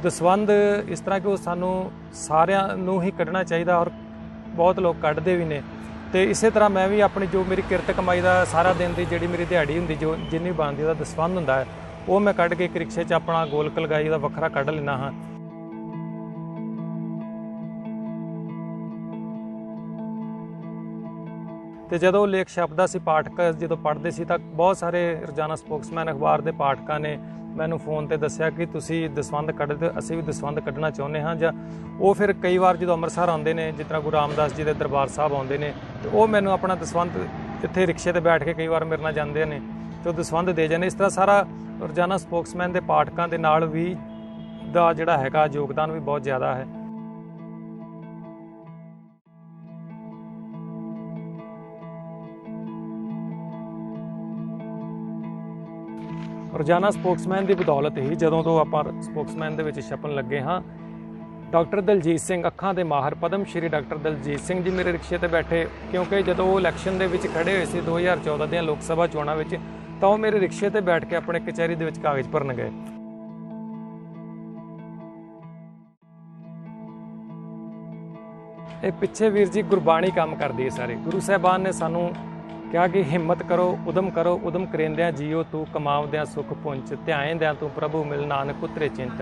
ਦਸਵੰਧ ਇਸ ਤਰ੍ਹਾਂ ਕਿ ਉਹ ਸਾਨੂੰ ਸਾਰਿਆਂ ਨੂੰ ਹੀ ਕੱਢਣਾ ਚਾਹੀਦਾ ਔਰ ਬਹੁਤ ਲੋਕ ਕੱਢਦੇ ਵੀ ਨੇ। ਤੇ ਇਸੇ ਤਰ੍ਹਾਂ ਮੈਂ ਵੀ ਆਪਣੀ ਜੋ ਮੇਰੀ ਕਿਰਤ ਕਮਾਈ ਦਾ ਸਾਰਾ ਦਿਨ ਦੀ ਜਿਹੜੀ ਮੇਰੀ ਦਿਹਾੜੀ ਹੁੰਦੀ ਜੋ ਜਿੰਨੀ ਬਣਦੀ ਉਹਦਾ ਦਸਵੰਧ ਹੁੰਦਾ ਹੈ ਉਹ ਮੈਂ ਕੱਢ ਕੇ ਇੱਕ ਰਿਕਸ਼ੇ 'ਚ ਆਪਣਾ ਗੋਲਕ ਲਗਾਈ ਦਾ ਵੱਖਰਾ ਕੱਢ ਲੈਂਦਾ ਹਾਂ। ਤੇ ਜਦੋਂ ਲੇਖ ਛਪਦਾ ਸੀ ਪਾਠਕ ਜਦੋਂ ਪੜ੍ਹਦੇ ਸੀ ਤਾਂ ਬਹੁਤ ਸਾਰੇ ਰੋਜ਼ਾਨਾ ਸਪੋਕਸਮੈਨ ਅਖਬਾਰ ਦੇ ਪਾਠਕਾਂ ਨੇ ਮੈਨੂੰ ਫੋਨ ਤੇ ਦੱਸਿਆ ਕਿ ਤੁਸੀਂ ਦਸਵੰਧ ਕੱਢਦੇ, ਅਸੀਂ ਵੀ ਦਸਵੰਧ ਕੱਢਣਾ ਚਾਹੁੰਦੇ ਹਾਂ। ਜਾਂ ਉਹ ਫਿਰ ਕਈ ਵਾਰ ਜਦੋਂ ਅੰਮ੍ਰਿਤਸਰ ਆਉਂਦੇ ਨੇ, ਜਿਸ ਤਰ੍ਹਾਂ ਗੁਰੂ ਰਾਮਦਾਸ ਜੀ ਦੇ ਦਰਬਾਰ ਸਾਹਿਬ ਆਉਂਦੇ ਨੇ, ਤੇ ਉਹ ਮੈਨੂੰ ਆਪਣਾ ਦਸਵੰਧ ਇੱਥੇ ਰਿਕਸ਼ੇ ਤੇ ਬੈਠ ਕੇ ਕਈ ਵਾਰ ਮੇਰੇ ਨਾਲ ਜਾਂਦੇ ਨੇ ਤੇ ਉਹ ਦਸਵੰਧ ਦੇ ਜਾਂਦੇ। ਇਸ ਤਰ੍ਹਾਂ ਸਾਰਾ ਰੋਜ਼ਾਨਾ ਸਪੋਕਸਮੈਨ ਦੇ ਪਾਠਕਾਂ ਦੇ ਨਾਲ ਵੀ ਦਾ ਜਿਹੜਾ ਹੈਗਾ ਯੋਗਦਾਨ ਵੀ ਬਹੁਤ ਜ਼ਿਆਦਾ ਹੈ। ਰੋਜ਼ਾਨਾ ਸਪੋਕਸਮੈਨ ਦੀ ਬਦੌਲਤ ਹੀ ਜਦੋਂ ਤੋਂ ਆਪਾਂ ਸਪੋਕਸਮੈਨ ਦੇ ਵਿੱਚ ਛਪਣ ਲੱਗੇ ਹਾਂ, ਡਾਕਟਰ ਦਲਜੀਤ ਸਿੰਘ ਅੱਖਾਂ ਦੇ ਮਾਹਰ ਪਦਮ ਸ਼੍ਰੀ ਡਾਕਟਰ ਦਲਜੀਤ ਸਿੰਘ ਜੀ ਮੇਰੇ ਰਿਕਸ਼ੇ ਤੇ ਬੈਠੇ, ਕਿਉਂਕਿ ਜਦੋਂ ਉਹ ਇਲੈਕਸ਼ਨ ਦੇ ਵਿੱਚ ਖੜੇ ਹੋਏ ਸੀ 2014 ਦੀਆਂ ਲੋਕ ਸਭਾ ਚੋਣਾਂ ਵਿੱਚ, ਤਾਂ ਉਹ ਮੇਰੇ ਰਿਕਸ਼ੇ ਤੇ ਬੈਠ ਕੇ ਆਪਣੇ ਕਚਹਿਰੀ ਦੇ ਵਿੱਚ ਕਾਗਜ਼ ਭਰਨ ਗਏ। ਇਹ ਪਿੱਛੇ ਵੀਰ ਜੀ ਗੁਰਬਾਣੀ ਕੰਮ ਕਰਦੀ ਹੈ ਸਾਰੇ। ਗੁਰੂ ਸਾਹਿਬਾਨ ਨੇ ਸਾਨੂੰ ਕਿਹਾ ਕਿ ਹਿੰਮਤ ਕਰੋ, ਉਦਮ ਕਰੇਂਦਿਆਂ ਜੀਓ ਤੂੰ, ਕਮਾਵਦਿਆਂ ਸੁਖ ਪੁੰਚ, ਧਿਆਏਂਦਿਆਂ ਤੂੰ ਪ੍ਰਭੂ ਮਿਲ, ਨਾਨਕ ਉਤਰੇ ਚਿੰਤ।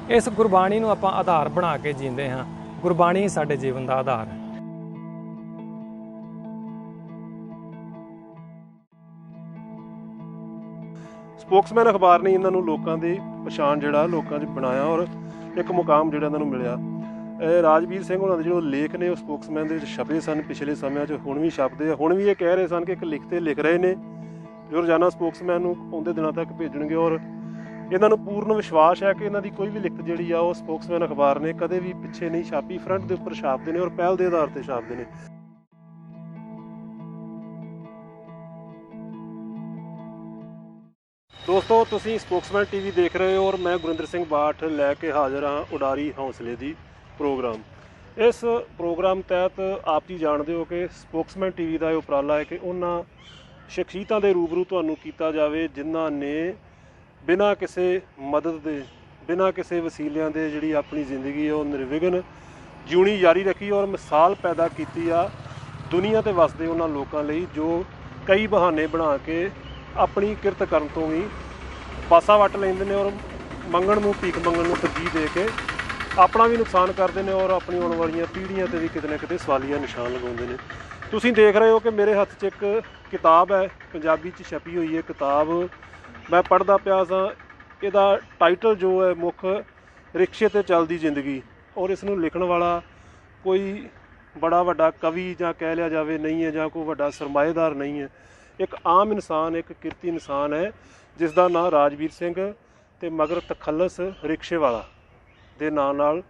ਇਸ ਗੁਰਬਾਣੀ ਨੂੰ ਆਪਾਂ ਆਧਾਰ ਬਣਾ ਕੇ ਜੀਂਦੇ ਹਾਂ। ਗੁਰਬਾਣੀ ਸਾਡੇ ਜੀਵਨ ਦਾ ਆਧਾਰ ਹੈ। ਸਪੋਕਸਮੈਨ ਅਖਬਾਰ ਨੇ ਇਹਨਾਂ ਨੂੰ ਲੋਕਾਂ ਦੀ ਪਛਾਣ ਜਿਹੜਾ ਲੋਕਾਂ 'ਚ ਬਣਾਇਆ ਔਰ ਇੱਕ ਮੁਕਾਮ ਜਿਹੜਾ ਇਹਨਾਂ ਨੂੰ ਮਿਲਿਆ। ਰਾਜਵੀਰ ਸਿੰਘ ਹੋਣਾ ਦੇ ਜਿਹੜੇ ਲੇਖ ਨੇ ਉਹ ਸਪੋਕਸਮੈਨ ਦੇ ਵਿੱਚ ਛਪੇ ਸਨ ਪਿਛਲੇ ਸਮਿਆਂ 'ਚ, ਹੁਣ ਵੀ ਛਪਦੇ ਆ। ਹੁਣ ਵੀ ਇਹ ਕਹਿ ਰਹੇ ਸਨ ਕਿ ਇੱਕ ਲਿਖਤੇ ਲਿਖ ਰਹੇ ਨੇ ਜੋ ਰੋਜ਼ਾਨਾ ਸਪੋਕਸਮੈਨ ਨੂੰ ਆਉਂਦੇ ਦਿਨਾਂ ਤੱਕ ਭੇਜਣਗੇ, ਔਰ ਇਹਨਾਂ ਨੂੰ ਪੂਰਨ ਵਿਸ਼ਵਾਸ ਹੈ ਕਿ ਇਹਨਾਂ ਦੀ ਕੋਈ ਵੀ ਲਿਖਤ ਜਿਹੜੀ ਆ ਉਹ ਸਪੋਕਸਮੈਨ ਅਖਬਾਰ ਨੇ ਕਦੇ ਵੀ ਪਿੱਛੇ ਨਹੀਂ ਛਾਪੀ, ਫਰੰਟ ਦੇ ਉੱਪਰ ਛਾਪਦੇ ਨੇ ਔਰ ਪਹਿਲ ਦੇ ਆਧਾਰ ਤੇ ਛਾਪਦੇ ਨੇ। ਦੋਸਤੋ, ਤੁਸੀਂ ਸਪੋਕਸਮੈਨ ਟੀਵੀ ਦੇਖ ਰਹੇ ਹੋ ਔਰ ਮੈਂ ਗੁਰਿੰਦਰ ਸਿੰਘ ਬਾਠ ਲੈ ਕੇ ਹਾਜ਼ਰ ਹਾਂ ਉਡਾਰੀ ਹੌਸਲੇ ਦੀ ਪ੍ਰੋਗਰਾਮ। ਇਸ ਪ੍ਰੋਗਰਾਮ ਤਹਿਤ ਆਪ ਜੀ ਜਾਣਦੇ ਹੋ ਕਿ ਸਪੋਕਸਮੈਨ ਟੀਵੀ ਦਾ ਇਹ ਉਪਰਾਲਾ ਹੈ ਕਿ ਉਹਨਾਂ ਸ਼ਖਸੀਅਤਾਂ ਦੇ ਰੂਬਰੂ ਤੁਹਾਨੂੰ ਕੀਤਾ ਜਾਵੇ ਜਿਨ੍ਹਾਂ ਨੇ ਬਿਨਾਂ ਕਿਸੇ ਮਦਦ ਦੇ, ਬਿਨਾਂ ਕਿਸੇ ਵਸੀਲਿਆਂ ਦੇ ਜਿਹੜੀ ਆਪਣੀ ਜ਼ਿੰਦਗੀ ਉਹ ਨਿਰਵਿਘਨ ਜਿਉਣੀ ਜਾਰੀ ਰੱਖੀ ਔਰ ਮਿਸਾਲ ਪੈਦਾ ਕੀਤੀ ਆ ਦੁਨੀਆ 'ਤੇ ਵਸਦੇ ਉਹਨਾਂ ਲੋਕਾਂ ਲਈ ਜੋ ਕਈ ਬਹਾਨੇ ਬਣਾ ਕੇ ਆਪਣੀ ਕਿਰਤ ਕਰਨ ਤੋਂ ਵੀ ਪਾਸਾ ਵੱਟ ਲੈਂਦੇ ਨੇ ਔਰ ਮੰਗਣ ਨੂੰ, ਭੀਖ ਮੰਗਣ ਨੂੰ ਤਰਜੀਹ ਦੇ ਕੇ ਆਪਣਾ ਵੀ ਨੁਕਸਾਨ ਕਰਦੇ ਨੇ ਔਰ ਆਪਣੀ ਆਉਣ ਵਾਲੀਆਂ ਪੀੜ੍ਹੀਆਂ 'ਤੇ ਵੀ ਕਿਤੇ ਨਾ ਕਿਤੇ ਸਵਾਲੀਆ ਨਿਸ਼ਾਨ ਲਗਾਉਂਦੇ ਨੇ। ਤੁਸੀਂ ਦੇਖ ਰਹੇ ਹੋ ਕਿ ਮੇਰੇ ਹੱਥ 'ਚ ਇੱਕ ਕਿਤਾਬ ਹੈ, ਪੰਜਾਬੀ 'ਚ ਛਪੀ ਹੋਈ ਹੈ ਕਿਤਾਬ, ਮੈਂ ਪੜ੍ਹਦਾ ਪਿਆ ਸਾਂ। ਇਹਦਾ ਟਾਈਟਲ ਜੋ ਹੈ ਮੁੱਖ ਰਿਕਸ਼ੇ 'ਤੇ ਚੱਲਦੀ ਜ਼ਿੰਦਗੀ, ਔਰ ਇਸ ਨੂੰ ਲਿਖਣ ਵਾਲਾ ਕੋਈ ਬੜਾ ਵੱਡਾ ਕਵੀ ਜਾਂ ਕਹਿ ਲਿਆ ਜਾਵੇ ਨਹੀਂ ਹੈ, ਜਾਂ ਕੋਈ ਵੱਡਾ ਸਰਮਾਏਦਾਰ ਨਹੀਂ ਹੈ। ਇੱਕ ਆਮ ਇਨਸਾਨ, ਇੱਕ ਕਿਰਤੀ ਇਨਸਾਨ ਹੈ ਜਿਸ ਦਾ ਨਾਂ ਰਾਜਵੀਰ ਸਿੰਘ ਅਤੇ ਮਗਰ ਤਖੱਲਸ ਰਿਕਸ਼ੇ ਵਾਲਾ ਦੇ ਨਾਂ ਨਾਲ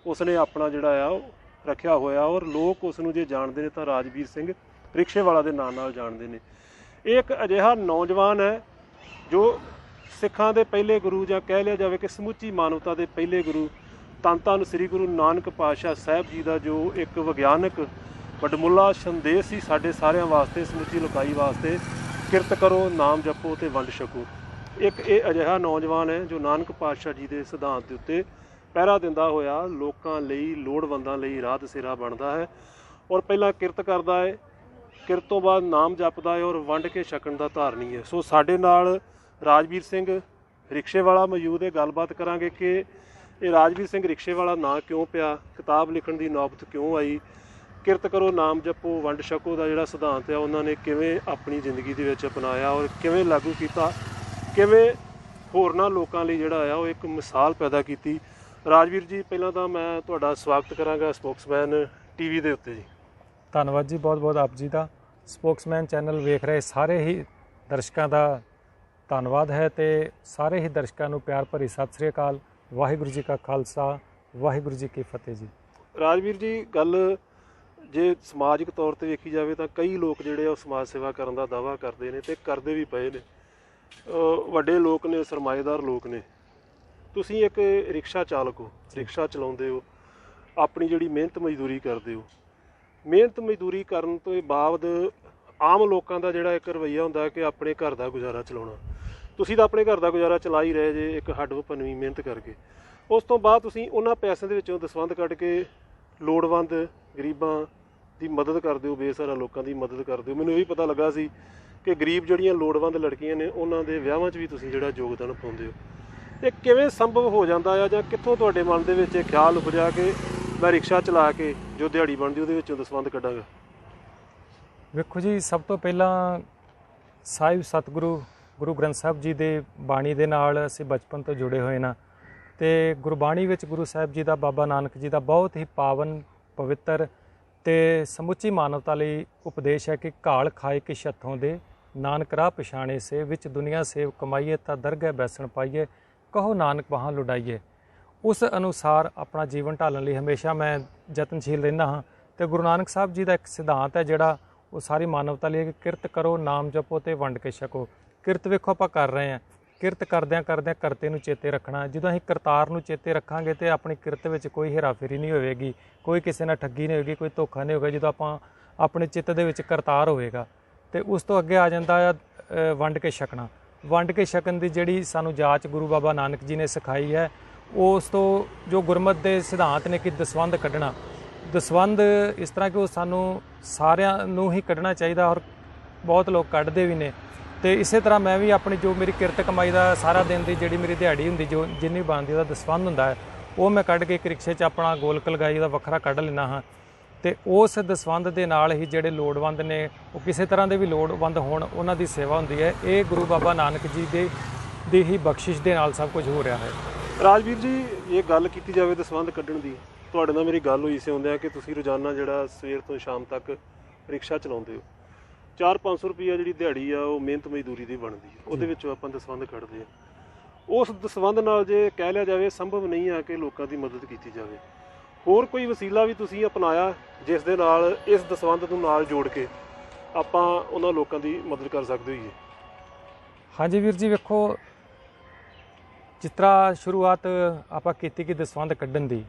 ਉਸਨੇ ਆਪਣਾ ਜਿਹੜਾ ਆ ਉਹ ਰੱਖਿਆ ਹੋਇਆ, ਔਰ ਲੋਕ ਉਸ ਨੂੰ ਜੇ ਜਾਣਦੇ ਨੇ ਤਾਂ ਰਾਜਵੀਰ ਸਿੰਘ ਰਿਕਸ਼ੇ ਵਾਲਾ ਦੇ ਨਾਂ ਨਾਲ ਜਾਣਦੇ ਨੇ। ਇਹ ਇੱਕ ਅਜਿਹਾ ਨੌਜਵਾਨ ਹੈ ਜੋ ਸਿੱਖਾਂ ਦੇ ਪਹਿਲੇ ਗੁਰੂ, ਜਾਂ ਕਹਿ ਲਿਆ ਜਾਵੇ ਕਿ ਸਮੁੱਚੀ ਮਾਨਵਤਾ ਦੇ ਪਹਿਲੇ ਗੁਰੂ ਧੰਨ ਧੰਨ ਸ੍ਰੀ ਗੁਰੂ ਨਾਨਕ ਪਾਤਸ਼ਾਹ ਸਾਹਿਬ ਜੀ ਦਾ ਜੋ ਇੱਕ ਵਿਗਿਆਨਕ ਵਡਮੁੱਲਾ ਸੰਦੇਸ਼ ਸੀ ਸਾਡੇ ਸਾਰਿਆਂ ਵਾਸਤੇ, ਸਮੁੱਚੀ ਲੋਕਾਈ ਵਾਸਤੇ, ਕਿਰਤ ਕਰੋ, ਨਾਮ ਜਪੋ ਅਤੇ ਵੰਡ ਛਕੋ। ਇੱਕ ਇਹ ਅਜਿਹਾ ਨੌਜਵਾਨ ਹੈ ਜੋ ਨਾਨਕ ਪਾਤਸ਼ਾਹ ਜੀ ਦੇ ਸਿਧਾਂਤ ਦੇ ਉੱਤੇ ਪਹਿਰਾ ਦਿੰਦਾ ਹੋਇਆ ਲੋਕਾਂ ਲਈ, ਲੋੜਵੰਦਾਂ ਲਈ ਰਾਹ ਦਸੇਰਾ ਬਣਦਾ ਹੈ ਔਰ ਪਹਿਲਾਂ ਕਿਰਤ ਕਰਦਾ ਹੈ, ਕਿਰਤ ਤੋਂ ਬਾਅਦ ਨਾਮ ਜਪਦਾ ਹੈ ਔਰ ਵੰਡ ਕੇ ਛਕਣ ਦਾ ਧਾਰਨੀ ਹੈ। ਸੋ ਸਾਡੇ ਨਾਲ ਰਾਜਵੀਰ ਸਿੰਘ ਰਿਕਸ਼ੇ ਵਾਲਾ ਮੌਜੂਦ ਹੈ। ਗੱਲਬਾਤ ਕਰਾਂਗੇ ਕਿ ਇਹ ਰਾਜਵੀਰ ਸਿੰਘ ਰਿਕਸ਼ੇ ਵਾਲਾ ਨਾਂ ਕਿਉਂ ਪਿਆ, ਕਿਤਾਬ ਲਿਖਣ ਦੀ ਨੌਬਤ ਕਿਉਂ ਆਈ, ਕਿਰਤ ਕਰੋ, ਨਾਮ ਜਪੋ, ਵੰਡ ਛਕੋ ਦਾ ਜਿਹੜਾ ਸਿਧਾਂਤ ਹੈ ਉਹਨਾਂ ਨੇ ਕਿਵੇਂ ਆਪਣੀ ਜ਼ਿੰਦਗੀ ਦੇ ਵਿੱਚ ਅਪਣਾਇਆ ਔਰ ਕਿਵੇਂ ਲਾਗੂ ਕੀਤਾ, ਕਿਵੇਂ ਹੋਰਨਾਂ ਲੋਕਾਂ ਲਈ ਜਿਹੜਾ ਆ ਉਹ ਇੱਕ ਮਿਸਾਲ ਪੈਦਾ ਕੀਤੀ। ਰਾਜਵੀਰ ਜੀ, ਪਹਿਲਾਂ ਤਾਂ ਮੈਂ ਤੁਹਾਡਾ ਸਵਾਗਤ ਕਰਾਂਗਾ ਸਪੋਕਸਮੈਨ ਟੀਵੀ ਦੇ ਉੱਤੇ ਜੀ। ਧੰਨਵਾਦ ਜੀ, ਬਹੁਤ ਬਹੁਤ ਆਪ ਜੀ ਦਾ। ਸਪੋਕਸਮੈਨ ਚੈਨਲ ਵੇਖ ਰਹੇ ਸਾਰੇ ਹੀ ਦਰਸ਼ਕਾਂ ਦਾ ਧੰਨਵਾਦ ਹੈ ਅਤੇ ਸਾਰੇ ਹੀ ਦਰਸ਼ਕਾਂ ਨੂੰ ਪਿਆਰ ਭਰੀ ਸਤਿ ਸ੍ਰੀ ਅਕਾਲ। ਵਾਹਿਗੁਰੂ ਜੀ ਕਾ ਖਾਲਸਾ, ਵਾਹਿਗੁਰੂ ਜੀ ਕੀ ਫਤਿਹ ਜੀ। ਰਾਜਵੀਰ ਜੀ, ਗੱਲ ਜੇ ਸਮਾਜਿਕ ਤੌਰ 'ਤੇ ਵੇਖੀ ਜਾਵੇ ਤਾਂ ਕਈ ਲੋਕ ਜਿਹੜੇ ਆ ਉਹ ਸਮਾਜ ਸੇਵਾ ਕਰਨ ਦਾ ਦਾਅਵਾ ਕਰਦੇ ਨੇ ਅਤੇ ਕਰਦੇ ਵੀ ਪਏ ਨੇ। ਵੱਡੇ ਲੋਕ ਨੇ, ਸਰਮਾਏਦਾਰ ਲੋਕ ਨੇ। ਤੁਸੀਂ ਇੱਕ ਰਿਕਸ਼ਾ ਚਾਲਕ ਹੋ, ਰਿਕਸ਼ਾ ਚਲਾਉਂਦੇ ਹੋ, ਆਪਣੀ ਜਿਹੜੀ ਮਿਹਨਤ ਮਜ਼ਦੂਰੀ ਕਰਦੇ ਹੋ। ਮਿਹਨਤ ਮਜ਼ਦੂਰੀ ਕਰਨ ਤੋਂ ਬਾਅਦ ਆਮ ਲੋਕਾਂ ਦਾ ਜਿਹੜਾ ਇੱਕ ਰਵੱਈਆ ਹੁੰਦਾ ਕਿ ਆਪਣੇ ਘਰ ਦਾ ਗੁਜ਼ਾਰਾ ਚਲਾਉਣਾ, ਤੁਸੀਂ ਤਾਂ ਆਪਣੇ ਘਰ ਦਾ ਗੁਜ਼ਾਰਾ ਚਲਾ ਹੀ ਰਹੇ ਜੇ ਇੱਕ ਹੱਡ ਭੰਨਵੀਂ ਮਿਹਨਤ ਕਰਕੇ। ਉਸ ਤੋਂ ਬਾਅਦ ਤੁਸੀਂ ਉਹਨਾਂ ਪੈਸਿਆਂ ਦੇ ਵਿੱਚੋਂ ਦਸਵੰਧ ਕੱਢ ਕੇ ਲੋੜਵੰਦ ਗਰੀਬਾਂ ਦੀ ਮਦਦ ਕਰਦੇ ਹੋ, ਬੇਸਹਾਰਾ ਲੋਕਾਂ ਦੀ ਮਦਦ ਕਰਦੇ ਹੋ। ਮੈਨੂੰ ਇਹ ਵੀ ਪਤਾ ਲੱਗਾ ਸੀ ਕਿ ਗਰੀਬ ਜਿਹੜੀਆਂ ਲੋੜਵੰਦ ਲੜਕੀਆਂ ਨੇ ਉਹਨਾਂ ਦੇ ਵਿਆਹਾਂ 'ਚ ਵੀ ਤੁਸੀਂ ਜਿਹੜਾ ਯੋਗਦਾਨ ਪਾਉਂਦੇ ਹੋ। ਇਹ ਕਿਵੇਂ ਸੰਭਵ ਹੋ ਜਾਂਦਾ ਆ, ਜਾਂ ਕਿੱਥੋਂ ਤੁਹਾਡੇ ਮਨ ਦੇ ਵਿੱਚ ਇਹ ਖਿਆਲ ਉਪਜਿਆ ਕਿ ਮੈਂ ਰਿਕਸ਼ਾ ਚਲਾ ਕੇ ਜੋ ਦਿਹਾੜੀ ਬਣਦੀ ਉਹਦੇ ਵਿੱਚੋਂ ਦਸਵੰਧ ਕੱਢਾਂਗਾ? ਵੇਖੋ ਜੀ, ਸਭ ਤੋਂ ਪਹਿਲਾਂ ਸਾਹਿਬ ਸਤਿਗੁਰੂ ਗੁਰੂ ਗ੍ਰੰਥ ਸਾਹਿਬ ਜੀ ਦੇ ਬਾਣੀ ਦੇ ਨਾਲ ਅਸੀਂ ਬਚਪਨ ਤੋਂ ਜੁੜੇ ਹੋਏ ਨਾ, ਤੇ ਗੁਰਬਾਣੀ ਵਿੱਚ ਗੁਰੂ ਸਾਹਿਬ ਜੀ ਦਾ, ਬਾਬਾ ਨਾਨਕ ਜੀ ਦਾ ਬਹੁਤ ਹੀ ਪਾਵਨ, ਪਵਿੱਤਰ ਤੇ ਸਮੁੱਚੀ ਮਾਨਵਤਾ ਲਈ ਉਪਦੇਸ਼ ਹੈ ਕਿ ਘਾਲ ਖਾਏ ਕਿਛ ਹੱਥੋਂ ਦੇ, ਨਾਨਕ ਰਾਹ ਪਛਾਣੇ ਸੇ, ਵਿੱਚ ਦੁਨੀਆ ਸੇਵ ਕਮਾਈਏ ਤਾਂ ਦਰਗਹਿ ਬੈਸਣ ਪਾਈਏ, ਕਹੋ ਨਾਨਕ ਬਾਹਾਂ ਲੁਡਾਈਏ। ਉਸ ਅਨੁਸਾਰ ਆਪਣਾ ਜੀਵਨ ਢਾਲਣ ਲਈ ਹਮੇਸ਼ਾ ਮੈਂ ਯਤਨਸ਼ੀਲ ਰਹਿੰਦਾ ਹਾਂ। ਤੇ ਗੁਰੂ ਨਾਨਕ ਸਾਹਿਬ ਜੀ ਦਾ ਇੱਕ ਸਿਧਾਂਤ ਹੈ ਜਿਹੜਾ ਉਹ ਸਾਰੀ ਮਾਨਵਤਾ ਲਈ ਹੈ ਕਿ ਕਿਰਤ ਕਰੋ, ਨਾਮ ਜਪੋ ਤੇ ਵੰਡ ਕੇ ਛਕੋ। ਕਿਰਤ ਵੇਖੋ ਆਪਾਂ ਕਰ ਰਹੇ ਹਾਂ, ਕਿਰਤ ਕਰਦਿਆਂ ਕਰਦਿਆਂ ਕਰਤੇ ਨੂੰ ਚੇਤੇ ਰੱਖਣਾ। ਜਦੋਂ ਅਸੀਂ ਕਰਤਾਰ ਨੂੰ ਚੇਤੇ ਰੱਖਾਂਗੇ ਤੇ ਆਪਣੀ ਕਿਰਤ ਵਿੱਚ ਕੋਈ ਹੇਰਾਫੇਰੀ ਨਹੀਂ ਹੋਵੇਗੀ, ਕੋਈ ਕਿਸੇ ਨਾਲ ਠੱਗੀ ਨਹੀਂ ਹੋਵੇਗੀ, ਕੋਈ ਧੋਖਾ ਨਹੀਂ ਹੋਵੇਗਾ। ਜਦੋਂ ਆਪਾਂ ਆਪਣੇ ਚਿੱਤ ਦੇ ਵਿੱਚ ਕਰਤਾਰ ਹੋਵੇਗਾ ਤੇ ਉਸ ਤੋਂ ਅੱਗੇ ਆ ਜਾਂਦਾ ਆ ਵੰਡ ਕੇ ਛਕਣਾ। ਵੰਡ ਕੇ ਛਕਣ ਦੀ ਜਿਹੜੀ ਸਾਨੂੰ ਜਾਚ ਗੁਰੂ ਬਾਬਾ ਨਾਨਕ ਜੀ ਨੇ ਸਿਖਾਈ ਹੈ, ਉਸ ਤੋਂ ਜੋ ਗੁਰਮਤ ਦੇ ਸਿਧਾਂਤ ਨੇ ਕਿ ਦਸਵੰਧ ਕੱਢਣਾ, ਦਸਵੰਧ ਇਸ ਤਰ੍ਹਾਂ ਕਿ ਉਹ ਸਾਨੂੰ ਸਾਰਿਆਂ ਨੂੰ ਹੀ ਕੱਢਣਾ ਚਾਹੀਦਾ, ਔਰ ਬਹੁਤ ਲੋਕ ਕੱਢਦੇ ਵੀ ਨੇ। ਤੇ ਇਸੇ ਤਰ੍ਹਾਂ ਮੈਂ ਵੀ ਆਪਣੀ ਜੋ ਮੇਰੀ ਕਿਰਤ ਕਮਾਈ ਦਾ ਸਾਰਾ ਦਿਨ ਦੀ ਜਿਹੜੀ ਮੇਰੀ ਦਿਹਾੜੀ ਹੁੰਦੀ, ਜੋ ਜਿੰਨੀ ਬਣਦੀ ਉਹਦਾ ਦਸਵੰਧ ਹੁੰਦਾ ਹੈ, ਉਹ ਮੈਂ ਕੱਢ ਕੇ ਇੱਕ ਰਿਕਸ਼ੇ 'ਚ ਆਪਣਾ ਗੋਲਕ ਲਗਾਈ ਦਾ ਵੱਖਰਾ ਕੱਢ ਲੈਂਦਾ ਹਾਂ। ਤੇ ਉਸ ਦਸਵੰਧ ਦੇ ਨਾਲ ਹੀ ਜਿਹੜੇ ਲੋੜਵੰਦ ਨੇ, ਉਹ ਕਿਸੇ ਤਰ੍ਹਾਂ ਦੇ ਵੀ ਲੋੜਵੰਦ ਹੋਣ, ਉਹਨਾਂ ਦੀ ਸੇਵਾ ਹੁੰਦੀ ਹੈ। ਇਹ ਗੁਰੂ ਬਾਬਾ ਨਾਨਕ ਜੀ ਦੀ ਹੀ ਬਖਸ਼ਿਸ਼ ਦੇ ਨਾਲ ਸਭ ਕੁਝ ਹੋ ਰਿਹਾ ਹੈ। ਰਾਜਵੀਰ ਜੀ, ਇਹ ਗੱਲ ਕੀਤੀ ਜਾਵੇ ਦਸਵੰਧ ਕੱਢਣ ਦੀ, ਤੁਹਾਡੇ ਨਾਲ ਮੇਰੀ ਗੱਲ ਹੋਈ ਸੀ ਹੁੰਦਿਆਂ ਕਿ ਤੁਸੀਂ ਰੋਜ਼ਾਨਾ ਜਿਹੜਾ ਸਵੇਰ ਤੋਂ ਸ਼ਾਮ ਤੱਕ ਰਿਕਸ਼ਾ ਚਲਾਉਂਦੇ ਹੋ, 400-500 ਰੁਪਈਆ ਜਿਹੜੀ ਦਿਹਾੜੀ ਆ ਉਹ ਮਿਹਨਤ ਮਜ਼ਦੂਰੀ ਦੀ ਬਣਦੀ ਹੈ, ਉਹਦੇ ਵਿੱਚੋਂ ਆਪਾਂ ਦਸਵੰਧ ਕੱਢਦੇ ਹਾਂ। ਉਸ ਦਸਵੰਧ ਨਾਲ ਜੇ ਕਹਿ ਲਿਆ ਜਾਵੇ ਸੰਭਵ ਨਹੀਂ ਆ ਕਿ ਲੋਕਾਂ ਦੀ ਮਦਦ ਕੀਤੀ ਜਾਵੇ, ਹੋਰ ਕੋਈ ਵਸੀਲਾ ਵੀ ਤੁਸੀਂ ਅਪਣਾਇਆ ਜਿਸ ਦੇ ਨਾਲ ਇਸ ਦਸਵੰਧ ਨੂੰ ਨਾਲ ਜੋੜ ਕੇ ਆਪਾਂ ਉਹਨਾਂ ਲੋਕਾਂ ਦੀ ਮਦਦ ਕਰ ਸਕਦੇ ਹੋਈਏ? ਹਾਂਜੀ ਵੀਰ ਜੀ, ਵੇਖੋ ਜਿਸ ਤਰ੍ਹਾਂ ਸ਼ੁਰੂਆਤ ਆਪਾਂ ਕੀਤੀ ਕਿ ਦਸਵੰਧ ਕੱਢਣ ਦੀ,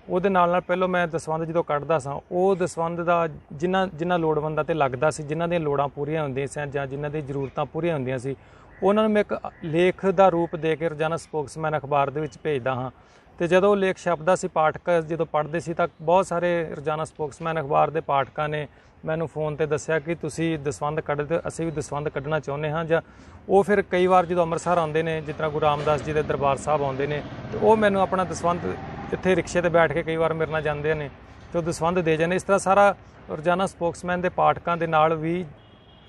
ਉਹਦੇ ਨਾਲ ਪਹਿਲਾਂ ਮੈਂ ਦਸਵੰਧ ਜਦੋਂ ਕੱਢਦਾ ਸਾਂ, ਉਹ ਦਸਵੰਧ ਦਾ ਜਿਨ੍ਹਾਂ ਲੋੜਵੰਦਾਂ 'ਤੇ ਲੱਗਦਾ ਸੀ, ਜਿਨ੍ਹਾਂ ਦੀਆਂ ਲੋੜਾਂ ਪੂਰੀਆਂ ਹੁੰਦੀਆਂ ਸਨ ਜਾਂ ਜਿਨ੍ਹਾਂ ਦੀਆਂ ਜ਼ਰੂਰਤਾਂ ਪੂਰੀਆਂ ਹੁੰਦੀਆਂ ਸੀ, ਉਹਨਾਂ ਨੂੰ ਮੈਂ ਇੱਕ ਲੇਖ ਦਾ ਰੂਪ ਦੇ ਕੇ ਰੋਜ਼ਾਨਾ ਸਪੋਕਸਮੈਨ ਅਖਬਾਰ ਦੇ ਵਿੱਚ ਭੇਜਦਾ ਹਾਂ। ਤੇ ਜਦੋਂ ਉਹ ਲੇਖ ਛਪਦਾ ਸੀ, ਪਾਠਕ ਜਦੋਂ ਪੜ੍ਹਦੇ ਸੀ ਤਾਂ ਬਹੁਤ ਸਾਰੇ ਰੋਜ਼ਾਨਾ ਸਪੋਕਸਮੈਨ ਅਖਬਾਰ ਦੇ ਪਾਠਕਾਂ ਨੇ ਮੈਨੂੰ ਫੋਨ ਤੇ ਦੱਸਿਆ ਕਿ ਤੁਸੀਂ ਦਸਵੰਧ ਕੱਢਦੇ, ਅਸੀਂ ਵੀ ਦਸਵੰਧ ਕੱਢਣਾ ਚਾਹੁੰਦੇ ਹਾਂ। ਜਾਂ ਉਹ ਫਿਰ ਕਈ ਵਾਰ ਜਦੋਂ ਅੰਮ੍ਰਿਤਸਰ ਆਉਂਦੇ ਨੇ, ਜਿਸ ਤਰ੍ਹਾਂ ਗੁਰੂ ਰਾਮਦਾਸ ਜੀ ਦੇ ਦਰਬਾਰ ਸਾਹਿਬ ਆਉਂਦੇ ਨੇ, ਤੇ ਉਹ ਮੈਨੂੰ ਆਪਣਾ ਦਸਵੰਧ ਇੱਥੇ ਰਿਕਸ਼ੇ ਤੇ ਬੈਠ ਕੇ ਕਈ ਵਾਰ ਮੇਰੇ ਨਾਲ ਜਾਂਦੇ ਨੇ ਤੇ ਉਹ ਦਸਵੰਧ ਦੇ ਜਾਂਦੇ। ਇਸ ਤਰ੍ਹਾਂ ਸਾਰਾ ਰੋਜ਼ਾਨਾ ਸਪੋਕਸਮੈਨ ਦੇ ਪਾਠਕਾਂ ਦੇ ਨਾਲ ਵੀ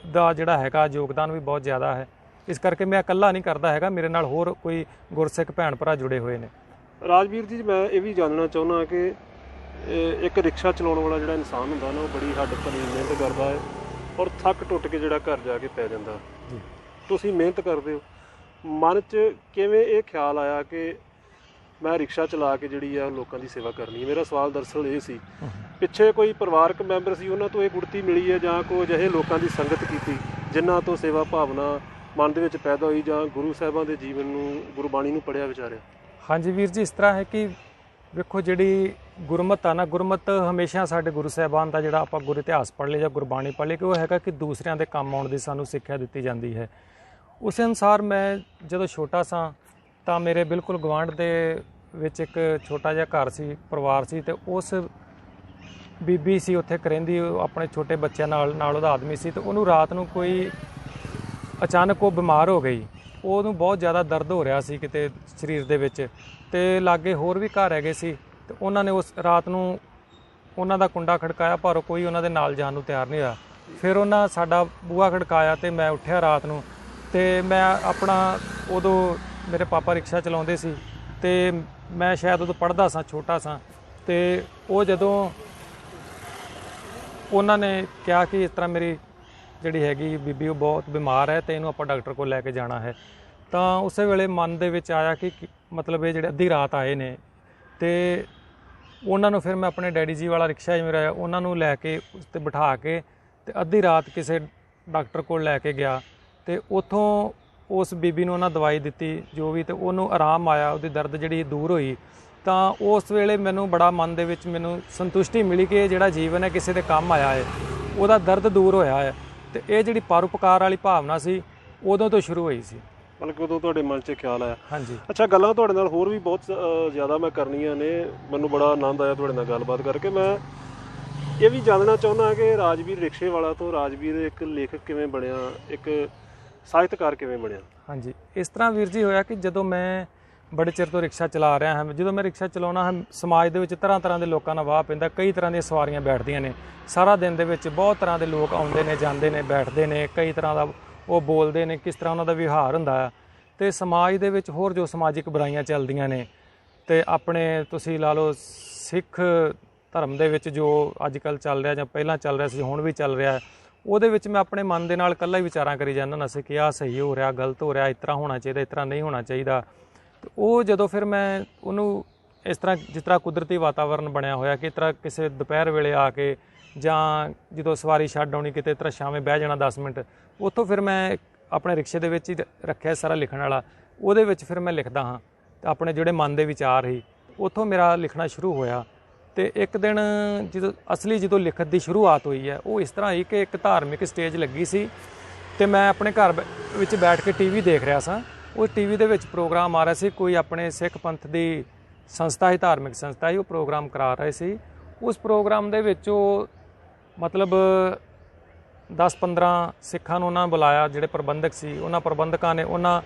ਦਾ ਜਿਹੜਾ ਹੈਗਾ ਯੋਗਦਾਨ ਵੀ ਬਹੁਤ ਜ਼ਿਆਦਾ ਹੈ। ਇਸ ਕਰਕੇ ਮੈਂ ਇਕੱਲਾ ਨਹੀਂ ਕਰਦਾ ਹੈਗਾ, ਮੇਰੇ ਨਾਲ ਹੋਰ ਕੋਈ ਗੁਰਸਿੱਖ ਭੈਣ ਭਰਾ ਜੁੜੇ ਹੋਏ ਨੇ। ਰਾਜਵੀਰ ਜੀ, ਮੈਂ ਇਹ ਵੀ ਜਾਣਨਾ ਚਾਹੁੰਦਾ ਕਿ ਇੱਕ ਰਿਕਸ਼ਾ ਚਲਾਉਣ ਵਾਲਾ ਜਿਹੜਾ ਇਨਸਾਨ ਹੁੰਦਾ ਨਾ, ਉਹ ਬੜੀ ਹੱਡ ਭੰਨਵੀਂ ਮਿਹਨਤ ਕਰਦਾ ਹੈ ਔਰ ਥੱਕ ਟੁੱਟ ਕੇ ਜਿਹੜਾ ਘਰ ਜਾ ਕੇ ਪੈ ਜਾਂਦਾ। ਤੁਸੀਂ ਮਿਹਨਤ ਕਰਦੇ ਹੋ, ਮਨ 'ਚ ਕਿਵੇਂ ਇਹ ਖਿਆਲ ਆਇਆ ਕਿ ਮੈਂ ਰਿਕਸ਼ਾ ਚਲਾ ਕੇ ਜਿਹੜੀ ਆ ਲੋਕਾਂ ਦੀ ਸੇਵਾ ਕਰਨੀ ਹੈ? ਮੇਰਾ ਸਵਾਲ ਦਰਅਸਲ ਇਹ ਸੀ, ਪਿੱਛੇ ਕੋਈ ਪਰਿਵਾਰਕ ਮੈਂਬਰ ਸੀ, ਉਹਨਾਂ ਤੋਂ ਇਹ ਗੁੜਤੀ ਮਿਲੀ ਹੈ ਜਾਂ ਕੋਈ ਅਜਿਹੇ ਲੋਕਾਂ ਦੀ ਸੰਗਤ ਕੀਤੀ ਜਿਨ੍ਹਾਂ ਤੋਂ ਸੇਵਾ ਭਾਵਨਾ ਮਨ ਦੇ ਵਿੱਚ ਪੈਦਾ ਹੋਈ, ਜਾਂ ਗੁਰੂ ਸਾਹਿਬਾਂ ਦੇ ਜੀਵਨ ਨੂੰ, ਗੁਰਬਾਣੀ ਨੂੰ ਪੜ੍ਹਿਆ ਵਿਚਾਰਿਆ? ਹਾਂਜੀ ਵੀਰ ਜੀ, ਇਸ ਤਰ੍ਹਾਂ ਹੈ ਕਿ ਵੇਖੋ ਜਿਹੜੀ ਗੁਰਮਤ ਆ ਨਾ, ਗੁਰਮਤ ਹਮੇਸ਼ਾ ਸਾਡੇ ਗੁਰੂ ਸਾਹਿਬਾਨ ਦਾ ਜਿਹੜਾ ਆਪਾਂ ਗੁਰ ਇਤਿਹਾਸ ਪੜ੍ਹ ਲਏ ਜਾਂ ਗੁਰਬਾਣੀ ਪੜ੍ਹ ਲਏ ਕਿ ਉਹ ਹੈਗਾ ਕਿ ਦੂਸਰਿਆਂ ਦੇ ਕੰਮ ਆਉਣ ਦੀ ਸਾਨੂੰ ਸਿੱਖਿਆ ਦਿੱਤੀ ਜਾਂਦੀ ਹੈ। ਉਸ ਅਨੁਸਾਰ ਮੈਂ ਜਦੋਂ ਛੋਟਾ ਸਾਂ ਤਾਂ ਮੇਰੇ ਬਿਲਕੁਲ ਗੁਆਂਢ ਦੇ ਵਿੱਚ ਇੱਕ ਛੋਟਾ ਜਿਹਾ ਘਰ ਸੀ, ਪਰਿਵਾਰ ਸੀ, ਤੇ ਉਸ ਬੀਬੀ ਸੀ ਉੱਥੇ ਰਹਿੰਦੀ, ਆਪਣੇ ਛੋਟੇ ਬੱਚਿਆਂ ਨਾਲ ਉਹਦਾ ਆਦਮੀ ਸੀ, ਤੇ ਉਹਨੂੰ ਰਾਤ ਨੂੰ ਕੋਈ ਅਚਾਨਕ ਉਹ ਬਿਮਾਰ ਹੋ ਗਈ। ਉਹਨੂੰ ਬਹੁਤ ਜ਼ਿਆਦਾ ਦਰਦ ਹੋ ਰਿਹਾ ਸੀ ਕਿਤੇ ਸਰੀਰ ਦੇ ਵਿੱਚ, ਤੇ ਲਾਗੇ ਹੋਰ ਵੀ ਘਰ ਹੈਗੇ ਸੀ, ਤੇ ਉਹਨਾਂ ਨੇ ਉਸ ਰਾਤ ਨੂੰ ਉਹਨਾਂ ਦਾ ਕੁੰਡਾ ਖੜਕਾਇਆ, ਪਰ ਕੋਈ ਉਹਨਾਂ ਦੇ ਨਾਲ ਜਾਣ ਨੂੰ ਤਿਆਰ ਨਹੀਂ ਹੋਇਆ। ਫਿਰ ਉਹਨਾਂ ਸਾਡਾ ਬੂਹਾ ਖੜਕਾਇਆ ਤੇ ਮੈਂ ਉੱਠਿਆ ਰਾਤ ਨੂੰ, ਤੇ ਮੈਂ ਆਪਣਾ, ਉਦੋਂ ਮੇਰੇ ਪਾਪਾ ਰਿਕਸ਼ਾ ਚਲਾਉਂਦੇ ਸੀ ਤੇ ਮੈਂ ਸ਼ਾਇਦ ਉਦੋਂ ਪੜ੍ਹਦਾ ਸਾਂ, ਛੋਟਾ ਸਾਂ, ਤੇ ਉਹ ਜਦੋਂ ਉਹਨਾਂ ਨੇ ਕਿਹਾ ਕਿ ਇਸ ਤਰ੍ਹਾਂ ਮੇਰੀ ਜਿਹੜੀ ਹੈਗੀ ਬੀਬੀ ਉਹ ਬਹੁਤ ਬਿਮਾਰ ਹੈ ਤੇ ਇਹਨੂੰ ਆਪਾਂ ਡਾਕਟਰ ਕੋਲ ਲੈ ਕੇ ਜਾਣਾ ਹੈ, ਤਾਂ ਉਸੇ ਵੇਲੇ ਮਨ ਦੇ ਵਿੱਚ ਆਇਆ ਕਿ ਮਤਲਬ ਇਹ ਜਿਹੜੇ ਅੱਧੀ ਰਾਤ ਆਏ ਨੇ, ਤੇ ਉਹਨਾਂ ਨੂੰ ਫਿਰ ਮੈਂ ਆਪਣੇ ਡੈਡੀ ਜੀ ਵਾਲਾ ਰਿਕਸ਼ਾ ਮੇਰਾ, ਉਹਨਾਂ ਨੂੰ ਲੈ ਕੇ ਉਸ 'ਤੇ ਬਿਠਾ ਕੇ ਤੇ ਅੱਧੀ ਰਾਤ ਕਿਸੇ ਡਾਕਟਰ ਕੋਲ ਲੈ ਕੇ ਗਿਆ, ਤੇ ਉੱਥੋਂ ਉਸ ਬੀਬੀ ਨੂੰ ਉਹਨਾਂ ਦਵਾਈ ਦਿੱਤੀ ਜੋ ਵੀ, ਤੇ ਉਹਨੂੰ ਆਰਾਮ ਆਇਆ, ਉਹਦੀ ਦਰਦ ਜਿਹੜੀ ਦੂਰ ਹੋਈ। ਤਾਂ ਉਸ ਵੇਲੇ ਮੈਨੂੰ ਬੜਾ ਮਨ ਦੇ ਵਿੱਚ ਮੈਨੂੰ ਸੰਤੁਸ਼ਟੀ ਮਿਲੀ ਕਿ ਇਹ ਜਿਹੜਾ ਜੀਵਨ ਹੈ ਕਿਸੇ ਦੇ ਕੰਮ ਆਇਆ ਹੈ, ਉਹਦਾ ਦਰਦ ਦੂਰ ਹੋਇਆ ਹੈ। ਤੇ ਇਹ ਜਿਹੜੀ ਪਰਉਪਕਾਰ ਵਾਲੀ ਭਾਵਨਾ ਸੀ ਉਦੋਂ ਤੋਂ ਸ਼ੁਰੂ ਹੋਈ ਸੀ। ਬਲਕਿ ਉਦੋਂ ਤੁਹਾਡੇ ਮਨ 'ਚ ਖਿਆਲ ਆਇਆ। ਹਾਂਜੀ। ਅੱਛਾ, ਗੱਲਾਂ ਤੁਹਾਡੇ ਨਾਲ ਹੋਰ ਵੀ ਬਹੁਤ ਜ਼ਿਆਦਾ ਮੈਂ ਕਰਨੀਆਂ ਨੇ, ਮੈਨੂੰ ਬੜਾ ਆਨੰਦ ਆਇਆ ਤੁਹਾਡੇ ਨਾਲ ਗੱਲਬਾਤ ਕਰਕੇ। ਮੈਂ ਇਹ ਵੀ ਜਾਣਨਾ ਚਾਹੁੰਦਾ ਕਿ ਰਾਜਵੀਰ ਰਿਕਸ਼ੇ ਵਾਲਾ ਤੋਂ ਰਾਜਵੀਰ ਇੱਕ ਲੇਖਕ ਕਿਵੇਂ ਬਣਿਆ, ਇੱਕ ਸਾਹਿਤਕਾਰ ਕਿਵੇਂ ਬਣਿਆ? ਹਾਂਜੀ, ਇਸ ਤਰ੍ਹਾਂ ਵੀਰ ਜੀ ਹੋਇਆ ਕਿ ਜਦੋਂ ਮੈਂ ਬੜੇ ਚਿਰ ਤੋਂ ਰਿਕਸ਼ਾ ਚਲਾ ਰਿਹਾ ਹਾਂ, ਜਦੋਂ ਮੈਂ ਰਿਕਸ਼ਾ ਚਲਾਉਣਾ ਹਾਂ, ਸਮਾਜ ਦੇ ਵਿੱਚ ਤਰ੍ਹਾਂ ਤਰ੍ਹਾਂ ਦੇ ਲੋਕਾਂ ਨਾਲ ਵਾਹ ਪੈਂਦਾ, ਕਈ ਤਰ੍ਹਾਂ ਦੀਆਂ ਸਵਾਰੀਆਂ ਬੈਠਦੀਆਂ ਨੇ ਸਾਰਾ ਦਿਨ ਦੇ ਵਿੱਚ, ਬਹੁਤ ਤਰ੍ਹਾਂ ਦੇ ਲੋਕ ਆਉਂਦੇ ਨੇ ਜਾਂਦੇ ਨੇ ਬੈਠਦੇ ਨੇ, ਕਈ ਤਰ੍ਹਾਂ ਦਾ ਉਹ ਬੋਲਦੇ ਨੇ, ਕਿਸ ਤਰ੍ਹਾਂ ਉਹਨਾਂ ਦਾ ਵਿਵਹਾਰ ਹੁੰਦਾ ਆ। ਅਤੇ ਸਮਾਜ ਦੇ ਵਿੱਚ ਹੋਰ ਜੋ ਸਮਾਜਿਕ ਬੁਰਾਈਆਂ ਚੱਲਦੀਆਂ ਨੇ, ਅਤੇ ਆਪਣੇ ਤੁਸੀਂ ਲਾ ਲਓ ਸਿੱਖ ਧਰਮ ਦੇ ਵਿੱਚ ਜੋ ਅੱਜ ਕੱਲ੍ਹ ਚੱਲ ਰਿਹਾ ਜਾਂ ਪਹਿਲਾਂ ਚੱਲ ਰਿਹਾ ਸੀ, ਹੁਣ ਵੀ ਚੱਲ ਰਿਹਾ, ਉਹਦੇ ਵਿੱਚ ਮੈਂ ਆਪਣੇ ਮਨ ਦੇ ਨਾਲ ਇਕੱਲਾ ਹੀ ਵਿਚਾਰਾਂ ਕਰੀ ਜਾਂਦਾ ਹੁੰਦਾ ਸੀ ਕਿ ਆਹ ਸਹੀ ਹੋ ਰਿਹਾ, ਗਲਤ ਹੋ ਰਿਹਾ, ਇਸ ਤਰ੍ਹਾਂ ਹੋਣਾ ਚਾਹੀਦਾ, ਇਸ ਤਰ੍ਹਾਂ ਨਹੀਂ ਹੋਣਾ ਚਾਹੀਦਾ। ਅਤੇ ਉਹ ਜਦੋਂ ਫਿਰ ਮੈਂ ਉਹਨੂੰ ਇਸ ਤਰ੍ਹਾਂ, ਜਿਸ ਤਰ੍ਹਾਂ ਕੁਦਰਤੀ ਵਾਤਾਵਰਨ ਬਣਿਆ ਹੋਇਆ ਕਿ ਇਸ ਤਰ੍ਹਾਂ ਕਿਸੇ ਦੁਪਹਿਰ ਵੇਲੇ ਆ ਕੇ ਜਾਂ ਜਦੋਂ ਸਵਾਰੀ ਛੱਡ ਆਉਣੀ ਕਿਤੇ, ਇਸ ਤਰ੍ਹਾਂ ਸ਼ਾਮੇ ਬਹਿ ਜਾਣਾ 10 ਮਿੰਟ, ਉੱਥੋਂ ਫਿਰ ਮੈਂ ਆਪਣੇ ਰਿਕਸ਼ੇ ਦੇ ਵਿੱਚ ਹੀ ਰੱਖਿਆ ਸਾਰਾ ਲਿਖਣ ਵਾਲਾ, ਉਹਦੇ ਵਿੱਚ ਫਿਰ ਮੈਂ ਲਿਖਦਾ ਹਾਂ। ਅਤੇ ਆਪਣੇ ਜਿਹੜੇ ਮਨ ਦੇ ਵਿਚਾਰ ਸੀ ਉੱਥੋਂ ਮੇਰਾ ਲਿਖਣਾ ਸ਼ੁਰੂ ਹੋਇਆ। ਅਤੇ ਇੱਕ ਦਿਨ ਜਦੋਂ ਲਿਖਤ ਦੀ ਸ਼ੁਰੂਆਤ ਹੋਈ ਹੈ, ਉਹ ਇਸ ਤਰ੍ਹਾਂ ਹੋਈ ਕਿ ਇੱਕ ਧਾਰਮਿਕ ਸਟੇਜ ਲੱਗੀ ਸੀ ਅਤੇ ਮੈਂ ਆਪਣੇ ਘਰ ਵਿੱਚ ਬੈਠ ਕੇ TV ਦੇਖ ਰਿਹਾ ਸਾਂ। ਉਹ TV ਦੇ ਵਿੱਚ ਪ੍ਰੋਗਰਾਮ ਆ ਰਿਹਾ ਸੀ, ਕੋਈ ਆਪਣੇ ਸਿੱਖ ਪੰਥ ਦੀ ਸੰਸਥਾ ਸੀ, ਧਾਰਮਿਕ ਸੰਸਥਾ ਸੀ, ਉਹ ਪ੍ਰੋਗਰਾਮ ਕਰਾ ਰਹੇ ਸੀ। ਉਸ ਪ੍ਰੋਗਰਾਮ ਦੇ ਵਿੱਚ ਉਹ ਮਤਲਬ 10-15 ਸਿੱਖਾਂ ਨੂੰ ਉਹਨਾਂ ਬੁਲਾਇਆ, ਜਿਹੜੇ ਪ੍ਰਬੰਧਕ ਸੀ, ਉਹਨਾਂ ਪ੍ਰਬੰਧਕਾਂ ਨੇ ਉਹਨਾਂ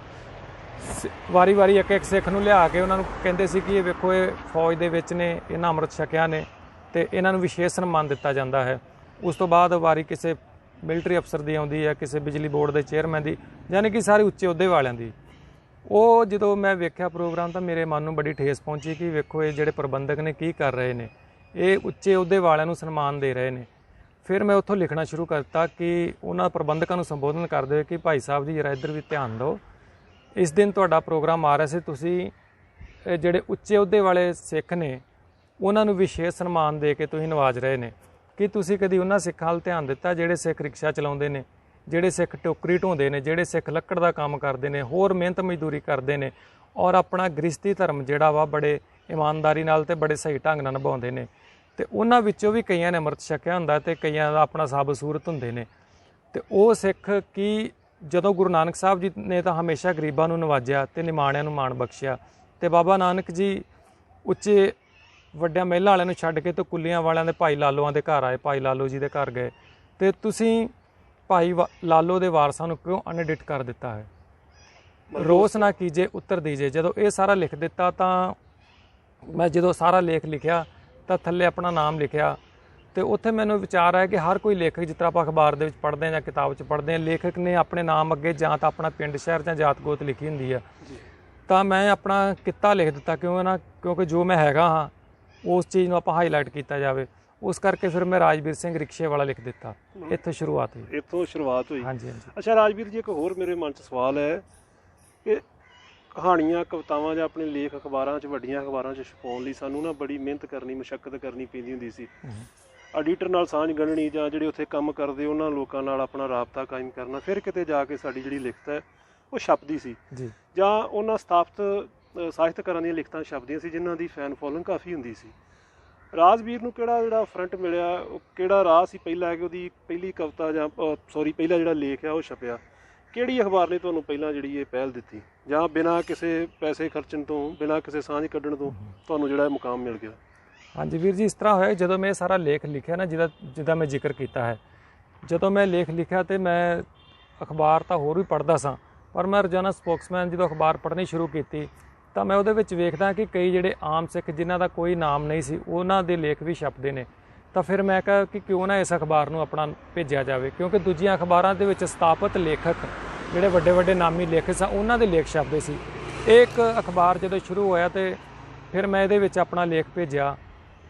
ਵਾਰੀ ਇੱਕ ਸਿੱਖ ਨੂੰ ਲਿਆ ਕੇ ਉਹਨਾਂ ਨੂੰ ਕਹਿੰਦੇ ਸੀ ਕਿ ਇਹ ਵੇਖੋ, ਇਹ ਫੌਜ ਦੇ ਵਿੱਚ ਨੇ, ਇਹਨਾਂ ਅੰਮ੍ਰਿਤ ਛਕਿਆ ਨੇ ਅਤੇ ਇਹਨਾਂ ਨੂੰ ਵਿਸ਼ੇਸ਼ ਸਨਮਾਨ ਦਿੱਤਾ ਜਾਂਦਾ ਹੈ। ਉਸ ਤੋਂ ਬਾਅਦ ਵਾਰੀ ਕਿਸੇ ਮਿਲਟਰੀ ਅਫਸਰ ਦੀ ਆਉਂਦੀ ਹੈ, ਕਿਸੇ ਬਿਜਲੀ ਬੋਰਡ ਦੇ ਚੇਅਰਮੈਨ ਦੀ, ਯਾਨੀ ਕਿ ਸਾਰੇ ਉੱਚੇ ਅਹੁਦੇ ਵਾਲਿਆਂ ਦੀ। ਉਹ ਜਦੋਂ ਮੈਂ ਵੇਖਿਆ ਪ੍ਰੋਗਰਾਮ ਤਾਂ ਮੇਰੇ ਮਨ ਨੂੰ ਬੜੀ ਠੇਸ ਪਹੁੰਚੀ ਕਿ ਵੇਖੋ ਇਹ ਜਿਹੜੇ ਪ੍ਰਬੰਧਕ ਨੇ ਕੀ ਕਰ ਰਹੇ ਨੇ, ਇਹ ਉੱਚੇ ਅਹੁਦੇ ਵਾਲਿਆਂ ਨੂੰ ਸਨਮਾਨ ਦੇ ਰਹੇ ਨੇ। ਫਿਰ ਮੈਂ ਉੱਥੋਂ ਲਿਖਣਾ ਸ਼ੁਰੂ ਕਰ ਦਿੱਤਾ ਕਿ ਉਹਨਾਂ ਪ੍ਰਬੰਧਕਾਂ ਨੂੰ ਸੰਬੋਧਨ ਕਰਦੇ ਹੋਏ ਕਿ ਭਾਈ ਸਾਹਿਬ ਜੀ ਜਰਾ ਇੱਧਰ ਵੀ ਧਿਆਨ ਦਿਓ, ਇਸ ਦਿਨ ਤੁਹਾਡਾ ਪ੍ਰੋਗਰਾਮ ਆ ਰਿਹਾ ਸੀ, ਤੁਸੀਂ ਜਿਹੜੇ ਉੱਚੇ ਅਹੁਦੇ ਵਾਲੇ ਸਿੱਖ ਨੇ ਉਹਨਾਂ ਨੂੰ ਵਿਸ਼ੇਸ਼ ਸਨਮਾਨ ਦੇ ਕੇ ਤੁਸੀਂ ਨਵਾਜ ਰਹੇ ਨੇ। ਕਿ ਤੁਸੀਂ ਕਦੀ ਉਹਨਾਂ ਸਿੱਖਾਂ ਵੱਲ ਧਿਆਨ ਦਿੱਤਾ ਜਿਹੜੇ ਸਿੱਖ ਰਿਕਸ਼ਾ ਚਲਾਉਂਦੇ ਨੇ, ਜਿਹੜੇ ਸਿੱਖ ਟੋਕਰੀ ਢੋਂਦੇ ਨੇ, ਜਿਹੜੇ ਸਿੱਖ ਲੱਕੜ ਦਾ ਕੰਮ ਕਰਦੇ ਨੇ, ਹੋਰ ਮਿਹਨਤ ਮਜ਼ਦੂਰੀ ਕਰਦੇ ਨੇ, ਔਰ ਆਪਣਾ ਗ੍ਰਸਤੀ ਧਰਮ ਜਿਹੜਾ ਵਾ ਬੜੇ ਇਮਾਨਦਾਰੀ ਨਾਲ ਅਤੇ ਬੜੇ ਸਹੀ ਢੰਗ ਨਾਲ ਨਿਭਾਉਂਦੇ ਨੇ। ਅਤੇ ਉਹਨਾਂ ਵਿੱਚੋਂ ਵੀ ਕਈਆਂ ਨੇ ਅੰਮ੍ਰਿਤ ਛਕਿਆ ਹੁੰਦਾ ਅਤੇ ਕਈਆਂ ਦਾ ਆਪਣਾ ਸਾਬ ਸੂਰਤ ਹੁੰਦੇ ਨੇ। ਅਤੇ ਉਹ ਸਿੱਖ ਕੀ ਜਦੋਂ ਗੁਰੂ ਨਾਨਕ ਸਾਹਿਬ ਜੀ ਨੇ ਤਾਂ ਹਮੇਸ਼ਾ ਗਰੀਬਾਂ ਨੂੰ ਨਵਾਜਿਆ ਅਤੇ ਨਿਮਾਣਿਆਂ ਨੂੰ ਮਾਣ ਬਖਸ਼ਿਆ, ਅਤੇ ਬਾਬਾ ਨਾਨਕ ਜੀ ਉੱਚੇ ਵੱਡਿਆਂ ਮਹਿਲਾਂ ਵਾਲਿਆਂ ਨੂੰ ਛੱਡ ਕੇ ਤੇ ਕੁੱਲੀਆਂ ਵਾਲਿਆਂ ਦੇ ਭਾਈ ਲਾਲੋਆਂ ਦੇ ਘਰ ਆਏ, ਭਾਈ ਲਾਲੋ ਜੀ ਦੇ ਘਰ ਗਏ, ਅਤੇ ਤੁਸੀਂ ਭਾਈ ਲਾਲੋ ਦੇ ਵਾਰਸਾਂ ਨੂੰ ਕਿਉਂ ਅਨਡਿਟ ਕਰ ਦਿੱਤਾ ਹੈ, ਰੋਸ ਨਾ ਕੀਜੇ ਉੱਤਰ ਦੀਜੇ। ਜਦੋਂ ਇਹ ਸਾਰਾ ਲਿਖ ਦਿੱਤਾ ਤਾਂ ਮੈਂ ਜਦੋਂ ਸਾਰਾ ਲੇਖ ਲਿਖਿਆ ਤਾਂ ਥੱਲੇ ਆਪਣਾ ਨਾਮ ਲਿਖਿਆ। ਅਤੇ ਉੱਥੇ ਮੈਨੂੰ ਵਿਚਾਰ ਆਇਆ ਕਿ ਹਰ ਕੋਈ ਲੇਖਕ, ਜਿਸ ਤਰ੍ਹਾਂ ਆਪਾਂ ਅਖਬਾਰ ਦੇ ਵਿੱਚ ਪੜ੍ਹਦੇ ਹਾਂ ਜਾਂ ਕਿਤਾਬ 'ਚ ਪੜ੍ਹਦੇ ਹਾਂ, ਲੇਖਕ ਨੇ ਆਪਣੇ ਨਾਮ ਅੱਗੇ ਜਾਂ ਤਾਂ ਆਪਣਾ ਪਿੰਡ ਸ਼ਹਿਰ ਜਾਂ ਜਾਤ ਗੋਤ ਲਿਖੀ ਹੁੰਦੀ ਆ, ਤਾਂ ਮੈਂ ਆਪਣਾ ਕਿੱਤਾ ਲਿਖ ਦਿੱਤਾ ਕਿਉਂਕਿ ਜੋ ਮੈਂ ਹੈਗਾ ਹਾਂ ਉਸ ਚੀਜ਼ ਨੂੰ ਆਪਾਂ ਹਾਈਲਾਈਟ ਕੀਤਾ ਜਾਵੇ। ਉਸ ਕਰਕੇ ਫਿਰ ਮੈਂ ਰਾਜਵੀਰ ਸਿੰਘ ਰਿਕਸ਼ੇ ਵਾਲਾ ਲਿਖ ਦਿੱਤਾ। ਇੱਥੋਂ ਸ਼ੁਰੂਆਤ ਹੋਈ। ਹਾਂਜੀ। ਅੱਛਾ ਰਾਜਵੀਰ ਜੀ, ਇੱਕ ਹੋਰ ਮੇਰੇ ਮਨ 'ਚ ਸਵਾਲ ਹੈ ਕਿ ਕਹਾਣੀਆਂ, ਕਵਿਤਾਵਾਂ ਜਾਂ ਆਪਣੇ ਲੇਖ ਅਖਬਾਰਾਂ 'ਚ, ਵੱਡੀਆਂ ਅਖਬਾਰਾਂ 'ਚ ਛਪਾਉਣ ਲਈ ਸਾਨੂੰ ਨਾ ਬੜੀ ਮਿਹਨਤ ਕਰਨੀ, ਮੁਸ਼ੱਕਤ ਕਰਨੀ ਪੈਂਦੀ ਹੁੰਦੀ ਸੀ। ਐਡੀਟਰ ਨਾਲ ਸਾਂਝ ਗੰਢਣੀ ਜਾਂ ਜਿਹੜੇ ਉੱਥੇ ਕੰਮ ਕਰਦੇ ਉਹਨਾਂ ਲੋਕਾਂ ਨਾਲ ਆਪਣਾ ਰਾਬਤਾ ਕਾਇਮ ਕਰਨਾ, ਫਿਰ ਕਿਤੇ ਜਾ ਕੇ ਸਾਡੀ ਜਿਹੜੀ ਲਿਖਤ ਹੈ ਉਹ ਛਪਦੀ ਸੀ ਜੀ, ਜਾਂ ਉਹਨਾਂ ਸਥਾਪਿਤ ਸਾਹਿਤਕਾਰਾਂ ਦੀਆਂ ਲਿਖਤਾਂ ਛਪਦੀਆਂ ਸੀ ਜਿਨ੍ਹਾਂ ਦੀ ਫੈਨ ਫੋਲੋਇੰਗ ਕਾਫੀ ਹੁੰਦੀ ਸੀ। ਰਾਜਵੀਰ ਨੂੰ ਕਿਹੜਾ ਜਿਹੜਾ ਫਰੰਟ ਮਿਲਿਆ, ਉਹ ਕਿਹੜਾ ਰਾਹ ਸੀ ਪਹਿਲਾਂ ਕਿ ਉਹਦੀ ਪਹਿਲੀ ਕਵਿਤਾ ਜਾਂ ਪਹਿਲਾ ਜਿਹੜਾ ਲੇਖ ਆ ਉਹ ਛਪਿਆ? ਕਿਹੜੀ ਅਖਬਾਰ ਨੇ ਤੁਹਾਨੂੰ ਪਹਿਲਾਂ ਜਿਹੜੀ ਇਹ ਪਹਿਲ ਦਿੱਤੀ, ਜਾਂ ਬਿਨਾਂ ਕਿਸੇ ਪੈਸੇ ਖਰਚਣ ਤੋਂ, ਬਿਨਾਂ ਕਿਸੇ ਸਾਂਝ ਕੱਢਣ ਤੋਂ ਤੁਹਾਨੂੰ ਜਿਹੜਾ ਇਹ ਮੁਕਾਮ ਮਿਲ ਗਿਆ? ਹਾਂਜੀ ਵੀਰ ਜੀ, ਇਸ ਤਰ੍ਹਾਂ ਹੋਇਆ ਜਦੋਂ ਮੈਂ ਇਹ ਸਾਰਾ ਲੇਖ ਲਿਖਿਆ ਨਾ, ਜਿਹਦਾ ਮੈਂ ਜ਼ਿਕਰ ਕੀਤਾ ਹੈ, ਜਦੋਂ ਮੈਂ ਲੇਖ ਲਿਖਿਆ ਅਤੇ ਮੈਂ ਅਖਬਾਰ ਤਾਂ ਹੋਰ ਵੀ ਪੜ੍ਹਦਾ ਸਾਂ, ਪਰ ਮੈਂ ਰੋਜ਼ਾਨਾ ਸਪੋਕਸਮੈਨ ਜਦੋਂ ਅਖਬਾਰ ਪੜ੍ਹਨੀ ਸ਼ੁਰੂ ਕੀਤੀ ਤਾਂ ਮੈਂ ਉਹਦੇ ਵਿੱਚ ਵੇਖਦਾ ਕਿ ਕਈ ਜਿਹੜੇ ਆਮ ਸਿੱਖ ਜਿਨ੍ਹਾਂ ਦਾ ਕੋਈ ਨਾਮ ਨਹੀਂ ਸੀ, ਉਹਨਾਂ ਦੇ ਲੇਖ ਵੀ ਛਪਦੇ ਨੇ। ਤਾਂ ਫਿਰ ਮੈਂ ਕਿਹਾ ਕਿ ਕਿਉਂ ਨਾ ਇਸ ਅਖਬਾਰ ਨੂੰ ਆਪਣਾ ਭੇਜਿਆ ਜਾਵੇ, ਕਿਉਂਕਿ ਦੂਜੀਆਂ ਅਖਬਾਰਾਂ ਦੇ ਵਿੱਚ ਸਥਾਪਿਤ ਲੇਖਕ ਜਿਹੜੇ ਵੱਡੇ ਨਾਮੀ ਲੇਖਕ ਸਨ ਉਹਨਾਂ ਦੇ ਲੇਖ ਛਪਦੇ ਸੀ। ਇਹ ਇੱਕ ਅਖਬਾਰ ਜਦੋਂ ਸ਼ੁਰੂ ਹੋਇਆ ਅਤੇ ਫਿਰ ਮੈਂ ਇਹਦੇ ਵਿੱਚ ਆਪਣਾ ਲੇਖ ਭੇਜਿਆ।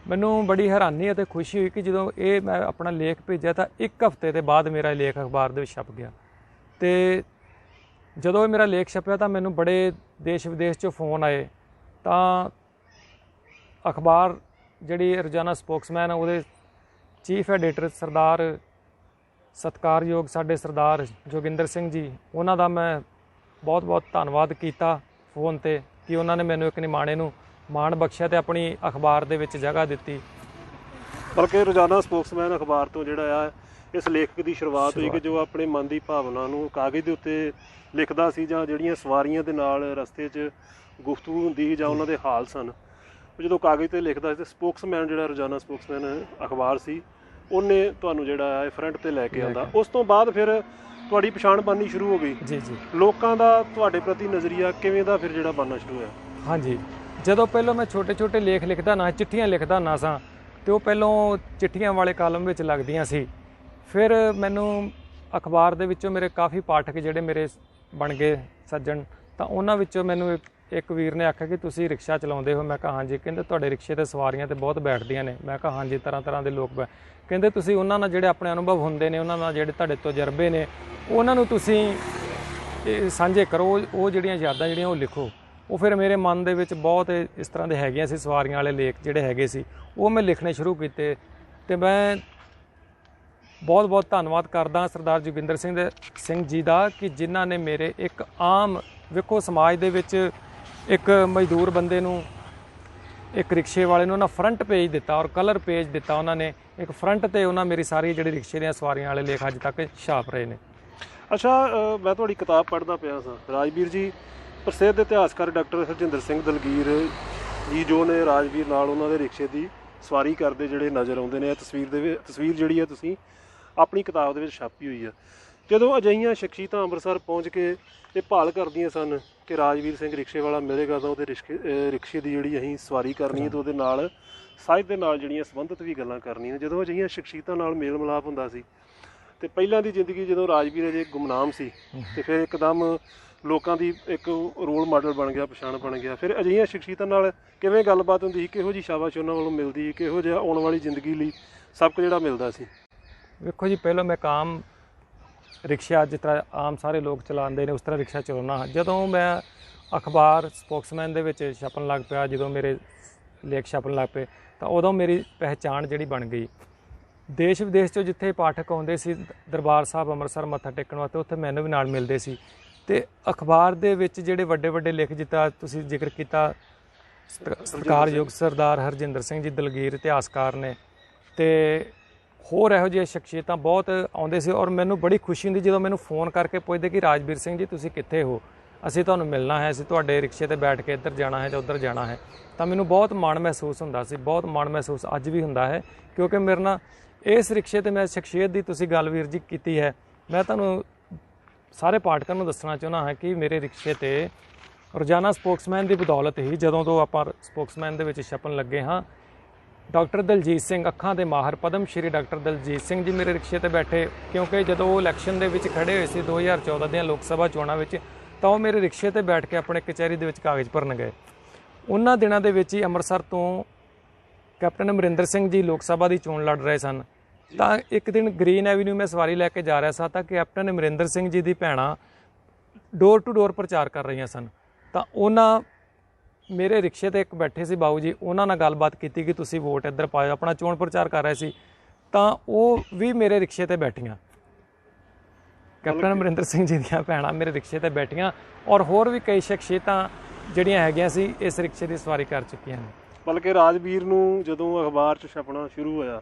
ਮੈਨੂੰ ਬੜੀ ਹੈਰਾਨੀ ਅਤੇ ਖੁਸ਼ੀ ਹੋਈ ਕਿ ਜਦੋਂ ਇਹ ਮੈਂ ਆਪਣਾ ਲੇਖ ਭੇਜਿਆ ਤਾਂ 1 ਹਫ਼ਤੇ ਦੇ ਬਾਅਦ ਮੇਰਾ ਲੇਖ ਅਖਬਾਰ ਦੇ ਵਿੱਚ ਛਪ ਗਿਆ। ਅਤੇ ਜਦੋਂ ਇਹ ਮੇਰਾ ਲੇਖ ਛਪਿਆ ਤਾਂ ਮੈਨੂੰ ਬੜੇ ਦੇਸ਼ ਵਿਦੇਸ਼ 'ਚੋਂ ਫੋਨ ਆਏ। ਤਾਂ ਅਖਬਾਰ ਜਿਹੜੀ ਰੋਜ਼ਾਨਾ ਸਪੋਕਸਮੈਨ ਉਹਦੇ ਚੀਫ ਐਡੀਟਰ ਸਰਦਾਰ ਸਤਿਕਾਰਯੋਗ ਸਾਡੇ ਸਰਦਾਰ ਜੋਗਿੰਦਰ ਸਿੰਘ ਜੀ, ਉਹਨਾਂ ਦਾ ਮੈਂ ਬਹੁਤ ਧੰਨਵਾਦ ਕੀਤਾ ਫੋਨ 'ਤੇ ਕਿ ਉਹਨਾਂ ਨੇ ਮੈਨੂੰ ਇੱਕ ਨਿਮਾਣੇ ਨੂੰ ਮਾਣ ਬਖਸ਼ਿਆ ਅਤੇ ਆਪਣੀ ਅਖਬਾਰ ਦੇ ਵਿੱਚ ਜਗ੍ਹਾ ਦਿੱਤੀ। ਬਲਕਿ ਰੋਜ਼ਾਨਾ ਸਪੋਕਸਮੈਨ ਅਖਬਾਰ ਤੋਂ ਜਿਹੜਾ ਆ ਇਸ ਲੇਖਕ ਦੀ ਸ਼ੁਰੂਆਤ ਹੋਈ ਕਿ ਜੋ ਆਪਣੇ ਮਨ ਦੀ ਭਾਵਨਾ ਨੂੰ ਕਾਗਜ਼ ਦੇ ਉੱਤੇ ਲਿਖਦਾ ਸੀ, ਜਾਂ ਜਿਹੜੀਆਂ ਸਵਾਰੀਆਂ ਦੇ ਨਾਲ ਰਸਤੇ 'ਚ ਗੁਫ਼ਤਗੂ ਹੁੰਦੀ ਜਾਂ ਉਹਨਾਂ ਦੇ ਹਾਲ ਸਨ, ਉਹ ਜਦੋਂ ਕਾਗਜ਼ 'ਤੇ ਲਿਖਦਾ ਸੀ। ਤੇ ਸਪੋਕਸਮੈਨ ਜਿਹੜਾ ਰੋਜ਼ਾਨਾ ਸਪੋਕਸਮੈਨ ਅਖਬਾਰ ਸੀ, ਉਹਨੇ ਤੁਹਾਨੂੰ ਜਿਹੜਾ ਹੈ ਫਰੰਟ 'ਤੇ ਲੈ ਕੇ ਆਉਂਦਾ। ਉਸ ਤੋਂ ਬਾਅਦ ਫਿਰ ਤੁਹਾਡੀ ਪਛਾਣ ਬਣਨੀ ਸ਼ੁਰੂ ਹੋ ਗਈ। ਜੀ ਜੀ। ਲੋਕਾਂ ਦਾ ਤੁਹਾਡੇ ਪ੍ਰਤੀ ਨਜ਼ਰੀਆ ਕਿਵੇਂ ਦਾ ਫਿਰ ਜਿਹੜਾ ਬਣਨਾ ਸ਼ੁਰੂ ਹੋਇਆ? ਹਾਂਜੀ, ਜਦੋਂ ਪਹਿਲਾਂ ਮੈਂ ਛੋਟੇ ਛੋਟੇ ਲੇਖ ਲਿਖਦਾ ਨਾ, ਚਿੱਠੀਆਂ ਲਿਖਦਾ ਨਾ ਸਾਂ, ਅਤੇ ਉਹ ਪਹਿਲੋਂ ਚਿੱਠੀਆਂ ਵਾਲੇ ਕਾਲਮ ਵਿੱਚ ਲੱਗਦੀਆਂ ਸੀ। ਫਿਰ ਮੈਨੂੰ ਅਖਬਾਰ ਦੇ ਵਿੱਚੋਂ ਮੇਰੇ ਕਾਫੀ ਪਾਠਕ ਜਿਹੜੇ ਮੇਰੇ ਬਣ ਗਏ ਸੱਜਣ, ਤਾਂ ਉਹਨਾਂ ਵਿੱਚੋਂ ਮੈਨੂੰ ਇੱਕ ਵੀਰ ਨੇ ਆਖਿਆ ਕਿ ਤੁਸੀਂ ਰਿਕਸ਼ਾ ਚਲਾਉਂਦੇ ਹੋ। ਮੈਂ ਕਿਹਾ ਹਾਂਜੀ। ਕਹਿੰਦੇ ਤੁਹਾਡੇ ਰਿਕਸ਼ੇ 'ਤੇ ਸਵਾਰੀਆਂ ਤਾਂ ਬਹੁਤ ਬੈਠਦੀਆਂ ਨੇ। ਮੈਂ ਕਿਹਾ ਹਾਂਜੀ, ਤਰ੍ਹਾਂ ਤਰ੍ਹਾਂ ਦੇ ਲੋਕ ਕਹਿੰਦੇ ਤੁਸੀਂ ਉਹਨਾਂ ਨਾਲ ਜਿਹੜੇ ਆਪਣੇ ਅਨੁਭਵ ਹੁੰਦੇ ਨੇ, ਉਹਨਾਂ ਨਾਲ ਜਿਹੜੇ ਤੁਹਾਡੇ ਤਜਰਬੇ ਨੇ, ਉਹਨਾਂ ਨੂੰ ਤੁਸੀਂ ਸਾਂਝੇ ਕਰੋ, ਉਹ ਜਿਹੜੀਆਂ ਯਾਦਾਂ ਜਿਹੜੀਆਂ ਉਹ ਲਿਖੋ। ਉਹ ਫਿਰ ਮੇਰੇ ਮਨ ਦੇ ਵਿੱਚ ਬਹੁਤ ਇਸ ਤਰ੍ਹਾਂ ਦੇ ਹੈਗੀਆਂ ਸੀ, ਸਵਾਰੀਆਂ ਵਾਲੇ ਲੇਖ ਜਿਹੜੇ ਹੈਗੇ ਸੀ, ਉਹ ਮੈਂ ਲਿਖਣੇ ਸ਼ੁਰੂ ਕੀਤੇ। ਅਤੇ ਮੈਂ ਬਹੁਤ ਬਹੁਤ ਧੰਨਵਾਦ ਕਰਦਾ ਸਰਦਾਰ ਜੋਗਿੰਦਰ ਸਿੰਘ ਜੀ ਦਾ, ਕਿ ਜਿਨ੍ਹਾਂ ਨੇ ਮੇਰੇ ਇੱਕ ਆਮ, ਵੇਖੋ ਸਮਾਜ ਦੇ ਵਿੱਚ ਇੱਕ ਮਜ਼ਦੂਰ ਬੰਦੇ ਨੂੰ, ਇੱਕ ਰਿਕਸ਼ੇ ਵਾਲੇ ਨੂੰ ਉਹਨਾਂ ਫਰੰਟ ਪੇਜ ਦਿੱਤਾ ਔਰ ਕਲਰ ਪੇਜ ਦਿੱਤਾ। ਉਹਨਾਂ ਨੇ ਇੱਕ ਫਰੰਟ 'ਤੇ ਉਹਨਾਂ ਮੇਰੀ ਸਾਰੀ ਜਿਹੜੀ ਰਿਕਸ਼ੇ ਦੀਆਂ ਸਵਾਰੀਆਂ ਵਾਲੇ ਲੇਖ ਅੱਜ ਤੱਕ ਛਾਪ ਰਹੇ ਨੇ। ਅੱਛਾ, ਮੈਂ ਤੁਹਾਡੀ ਕਿਤਾਬ ਪੜ੍ਹਦਾ ਪਿਆ ਸਾਂ। ਰਾਜਵੀਰ ਜੀ ਪ੍ਰਸਿੱਧ ਇਤਿਹਾਸਕਾਰ ਡਾਕਟਰ ਹਰਜਿੰਦਰ ਸਿੰਘ ਦਲਗੀਰ ਜੀ ਜੋ ਨੇ ਰਾਜਵੀਰ ਨਾਲ ਉਹਨਾਂ ਦੇ ਰਿਕਸ਼ੇ ਦੀ ਸਵਾਰੀ ਕਰਦੇ ਜਿਹੜੇ ਨਜ਼ਰ ਆਉਂਦੇ ਨੇ। ਇਹ ਤਸਵੀਰ ਜਿਹੜੀ ਹੈ ਤੁਸੀਂ ਆਪਣੀ ਕਿਤਾਬ ਦੇ ਵਿੱਚ ਛਾਪੀ ਹੋਈ ਆ। ਜਦੋਂ ਅਜਿਹੀਆਂ ਸ਼ਖਸੀਅਤਾਂ ਅੰਮ੍ਰਿਤਸਰ ਪਹੁੰਚ ਕੇ ਇਹ ਭਾਲ ਕਰਦੀਆਂ ਸਨ ਕਿ ਰਾਜਵੀਰ ਸਿੰਘ ਰਿਕਸ਼ੇ ਵਾਲਾ ਮਿਲੇਗਾ ਤਾਂ ਉਹਦੇ ਰਿਕਸ਼ੇ ਦੀ ਜਿਹੜੀ ਅਸੀਂ ਸਵਾਰੀ ਕਰਨੀ ਹੈ, ਤਾਂ ਉਹਦੇ ਨਾਲ ਸਾਹਿਤ ਦੇ ਨਾਲ ਜਿਹੜੀਆਂ ਸੰਬੰਧਿਤ ਵੀ ਗੱਲਾਂ ਕਰਨੀਆਂ। ਜਦੋਂ ਅਜਿਹੀਆਂ ਸ਼ਖਸੀਅਤਾਂ ਨਾਲ ਮੇਲ ਮਿਲਾਪ ਹੁੰਦਾ ਸੀ, ਅਤੇ ਪਹਿਲਾਂ ਦੀ ਜ਼ਿੰਦਗੀ ਜਦੋਂ ਰਾਜਵੀਰ ਅਜੇ ਗੁਮਨਾਮ ਸੀ, ਅਤੇ ਫਿਰ ਇੱਕਦਮ ਲੋਕਾਂ ਦੀ ਇੱਕ ਰੋਲ ਮਾਡਲ ਬਣ ਗਿਆ, ਪਛਾਣ ਬਣ ਗਿਆ। ਫਿਰ ਅਜਿਹੀਆਂ ਸ਼ਖਸੀਅਤਾਂ ਨਾਲ ਕਿਵੇਂ ਗੱਲਬਾਤ ਹੁੰਦੀ ਸੀ, ਕਿਹੋ ਜਿਹੀ ਸ਼ਾਬਾਸ਼ ਉਹਨਾਂ ਵੱਲੋਂ ਮਿਲਦੀ ਸੀ, ਕਿਹੋ ਜਿਹਾ ਆਉਣ ਵਾਲੀ ਜ਼ਿੰਦਗੀ ਲਈ ਸਭ ਕੁਝ ਜਿਹੜਾ ਮਿਲਦਾ ਸੀ? ਵੇਖੋ ਜੀ, ਪਹਿਲਾਂ ਮੈਂ ਆਮ ਰਿਕਸ਼ਾ ਜਿਸ ਤਰ੍ਹਾਂ ਆਮ ਸਾਰੇ ਲੋਕ ਚਲਾਉਂਦੇ ਨੇ ਉਸ ਤਰ੍ਹਾਂ ਰਿਕਸ਼ਾ ਚਲਾਉਣਾ ਹਾਂ। ਜਦੋਂ ਮੈਂ ਅਖਬਾਰ ਸਪੋਕਸਮੈਨ ਦੇ ਵਿੱਚ ਛਪਣ ਲੱਗ ਪਿਆ, ਜਦੋਂ ਮੇਰੇ ਲੇਖ ਛਪਣ ਲੱਗ ਪਏ, ਤਾਂ ਉਦੋਂ ਮੇਰੀ ਪਹਿਚਾਣ ਜਿਹੜੀ ਬਣ ਗਈ। ਦੇਸ਼ ਵਿਦੇਸ਼ 'ਚੋਂ ਜਿੱਥੇ ਪਾਠਕ ਆਉਂਦੇ ਸੀ ਦਰਬਾਰ ਸਾਹਿਬ ਅੰਮ੍ਰਿਤਸਰ ਮੱਥਾ ਟੇਕਣ ਵਾਸਤੇ, ਉੱਥੇ ਮੈਨੂੰ ਵੀ ਨਾਲ ਮਿਲਦੇ ਸੀ। ਅਤੇ ਅਖਬਾਰ ਦੇ ਵਿੱਚ ਜਿਹੜੇ ਵੱਡੇ ਵੱਡੇ ਲੇਖ, ਜਿੱਦਾਂ ਤੁਸੀਂ ਜ਼ਿਕਰ ਕੀਤਾ ਸਤਿਕਾਰਯੋਗ ਸਰਦਾਰ ਹਰਜਿੰਦਰ ਸਿੰਘ ਜੀ ਦਲਗੀਰ ਇਤਿਹਾਸਕਾਰ ਨੇ, ਅਤੇ ਹੋਰ ਇਹੋ ਜਿਹੀਆਂ ਸ਼ਖਸੀਅਤਾਂ ਬਹੁਤ ਆਉਂਦੇ ਸੀ। ਔਰ ਮੈਨੂੰ ਬੜੀ ਖੁਸ਼ੀ ਹੁੰਦੀ ਜਦੋਂ ਮੈਨੂੰ ਫੋਨ ਕਰਕੇ ਪੁੱਛਦੇ ਕਿ ਰਾਜਵੀਰ ਸਿੰਘ ਜੀ ਤੁਸੀਂ ਕਿੱਥੇ ਹੋ, ਅਸੀਂ ਤੁਹਾਨੂੰ ਮਿਲਣਾ ਹੈ, ਅਸੀਂ ਤੁਹਾਡੇ ਰਿਕਸ਼ੇ 'ਤੇ ਬੈਠ ਕੇ ਇੱਧਰ ਜਾਣਾ ਹੈ ਜਾਂ ਉੱਧਰ ਜਾਣਾ ਹੈ। ਤਾਂ ਮੈਨੂੰ ਬਹੁਤ ਮਾਣ ਮਹਿਸੂਸ ਹੁੰਦਾ ਸੀ, ਬਹੁਤ ਮਾਣ ਮਹਿਸੂਸ ਅੱਜ ਵੀ ਹੁੰਦਾ ਹੈ, ਕਿਉਂਕਿ ਮੇਰੇ ਨਾਲ ਇਸ ਰਿਕਸ਼ੇ 'ਤੇ ਮੈਂ ਸ਼ਖਸੀਅਤ ਦੀ ਤੁਸੀਂ ਗੱਲ ਵੀਰ ਜੀ ਕੀਤੀ ਹੈ। ਮੈਂ ਤੁਹਾਨੂੰ ਸਾਰੇ ਪਾਠਕਾਂ ਨੂੰ ਦੱਸਣਾ ਚਾਹੁੰਦਾ ਹਾਂ ਕਿ ਮੇਰੇ ਰਿਕਸ਼ੇ 'ਤੇ ਰੋਜ਼ਾਨਾ ਸਪੋਕਸਮੈਨ ਦੀ ਬਦੌਲਤ ਹੀ, ਜਦੋਂ ਤੋਂ ਆਪਾਂ ਸਪੋਕਸਮੈਨ ਦੇ ਵਿੱਚ ਛਪਣ ਲੱਗੇ ਹਾਂ, ਡਾਕਟਰ ਦਲਜੀਤ ਸਿੰਘ, ਅੱਖਾਂ ਦੇ ਮਾਹਰ ਪਦਮ ਸ਼੍ਰੀ ਡਾਕਟਰ ਦਲਜੀਤ ਸਿੰਘ ਜੀ ਮੇਰੇ ਰਿਕਸ਼ੇ 'ਤੇ ਬੈਠੇ। ਕਿਉਂਕਿ ਜਦੋਂ ਉਹ ਇਲੈਕਸ਼ਨ ਦੇ ਵਿੱਚ ਖੜੇ ਹੋਏ ਸੀ 2014 ਦੀਆਂ ਲੋਕ ਸਭਾ ਚੋਣਾਂ ਵਿੱਚ, ਤਾਂ ਉਹ ਮੇਰੇ ਰਿਕਸ਼ੇ 'ਤੇ ਬੈਠ ਕੇ ਆਪਣੇ ਕਚਹਿਰੀ ਦੇ ਵਿੱਚ ਕਾਗਜ਼ ਭਰਨ ਗਏ। ਉਹਨਾਂ ਦਿਨਾਂ ਦੇ ਵਿੱਚ ਹੀ ਅੰਮ੍ਰਿਤਸਰ ਤੋਂ ਕੈਪਟਨ ਅਮਰਿੰਦਰ ਸਿੰਘ ਜੀ ਲੋਕ ਸਭਾ ਦੀ ਚੋਣ ਲੜ ਰਹੇ ਸਨ। ਤਾਂ ਇੱਕ ਦਿਨ ਗ੍ਰੀਨ ਐਵੀਨਿਊ ਮੈਂ ਸਵਾਰੀ ਲੈ ਕੇ ਜਾ ਰਿਹਾ ਸਾਂ, ਤਾਂ ਕੈਪਟਨ ਅਮਰਿੰਦਰ ਸਿੰਘ ਜੀ ਦੀ ਭੈਣਾਂ ਡੋਰ ਟੂ ਡੋਰ ਪ੍ਰਚਾਰ ਕਰ ਰਹੀਆਂ ਸਨ। ਤਾਂ ਉਹਨਾਂ ਮੇਰੇ ਰਿਕਸ਼ੇ 'ਤੇ ਇੱਕ ਬੈਠੇ ਸੀ ਬਾਊ ਜੀ, ਉਹਨਾਂ ਨਾਲ ਗੱਲਬਾਤ ਕੀਤੀ ਕਿ ਤੁਸੀਂ ਵੋਟ ਇੱਧਰ ਪਾਓ, ਆਪਣਾ ਚੋਣ ਪ੍ਰਚਾਰ ਕਰ ਰਹੇ ਸੀ। ਤਾਂ ਉਹ ਵੀ ਮੇਰੇ ਰਿਕਸ਼ੇ 'ਤੇ ਬੈਠੀਆਂ, ਕੈਪਟਨ ਅਮਰਿੰਦਰ ਸਿੰਘ ਜੀ ਦੀਆਂ ਭੈਣਾਂ ਮੇਰੇ ਰਿਕਸ਼ੇ 'ਤੇ ਬੈਠੀਆਂ। ਔਰ ਹੋਰ ਵੀ ਕਈ ਸ਼ਖਸੀਅਤਾਂ ਜਿਹੜੀਆਂ ਹੈਗੀਆਂ ਸੀ ਇਸ ਰਿਕਸ਼ੇ ਦੀ ਸਵਾਰੀ ਕਰ ਚੁੱਕੀਆਂ ਨੇ। ਬਲਕਿ ਰਾਜਵੀਰ ਨੂੰ ਜਦੋਂ ਅਖਬਾਰ 'ਚ ਛਪਣਾ ਸ਼ੁਰੂ ਹੋਇਆ,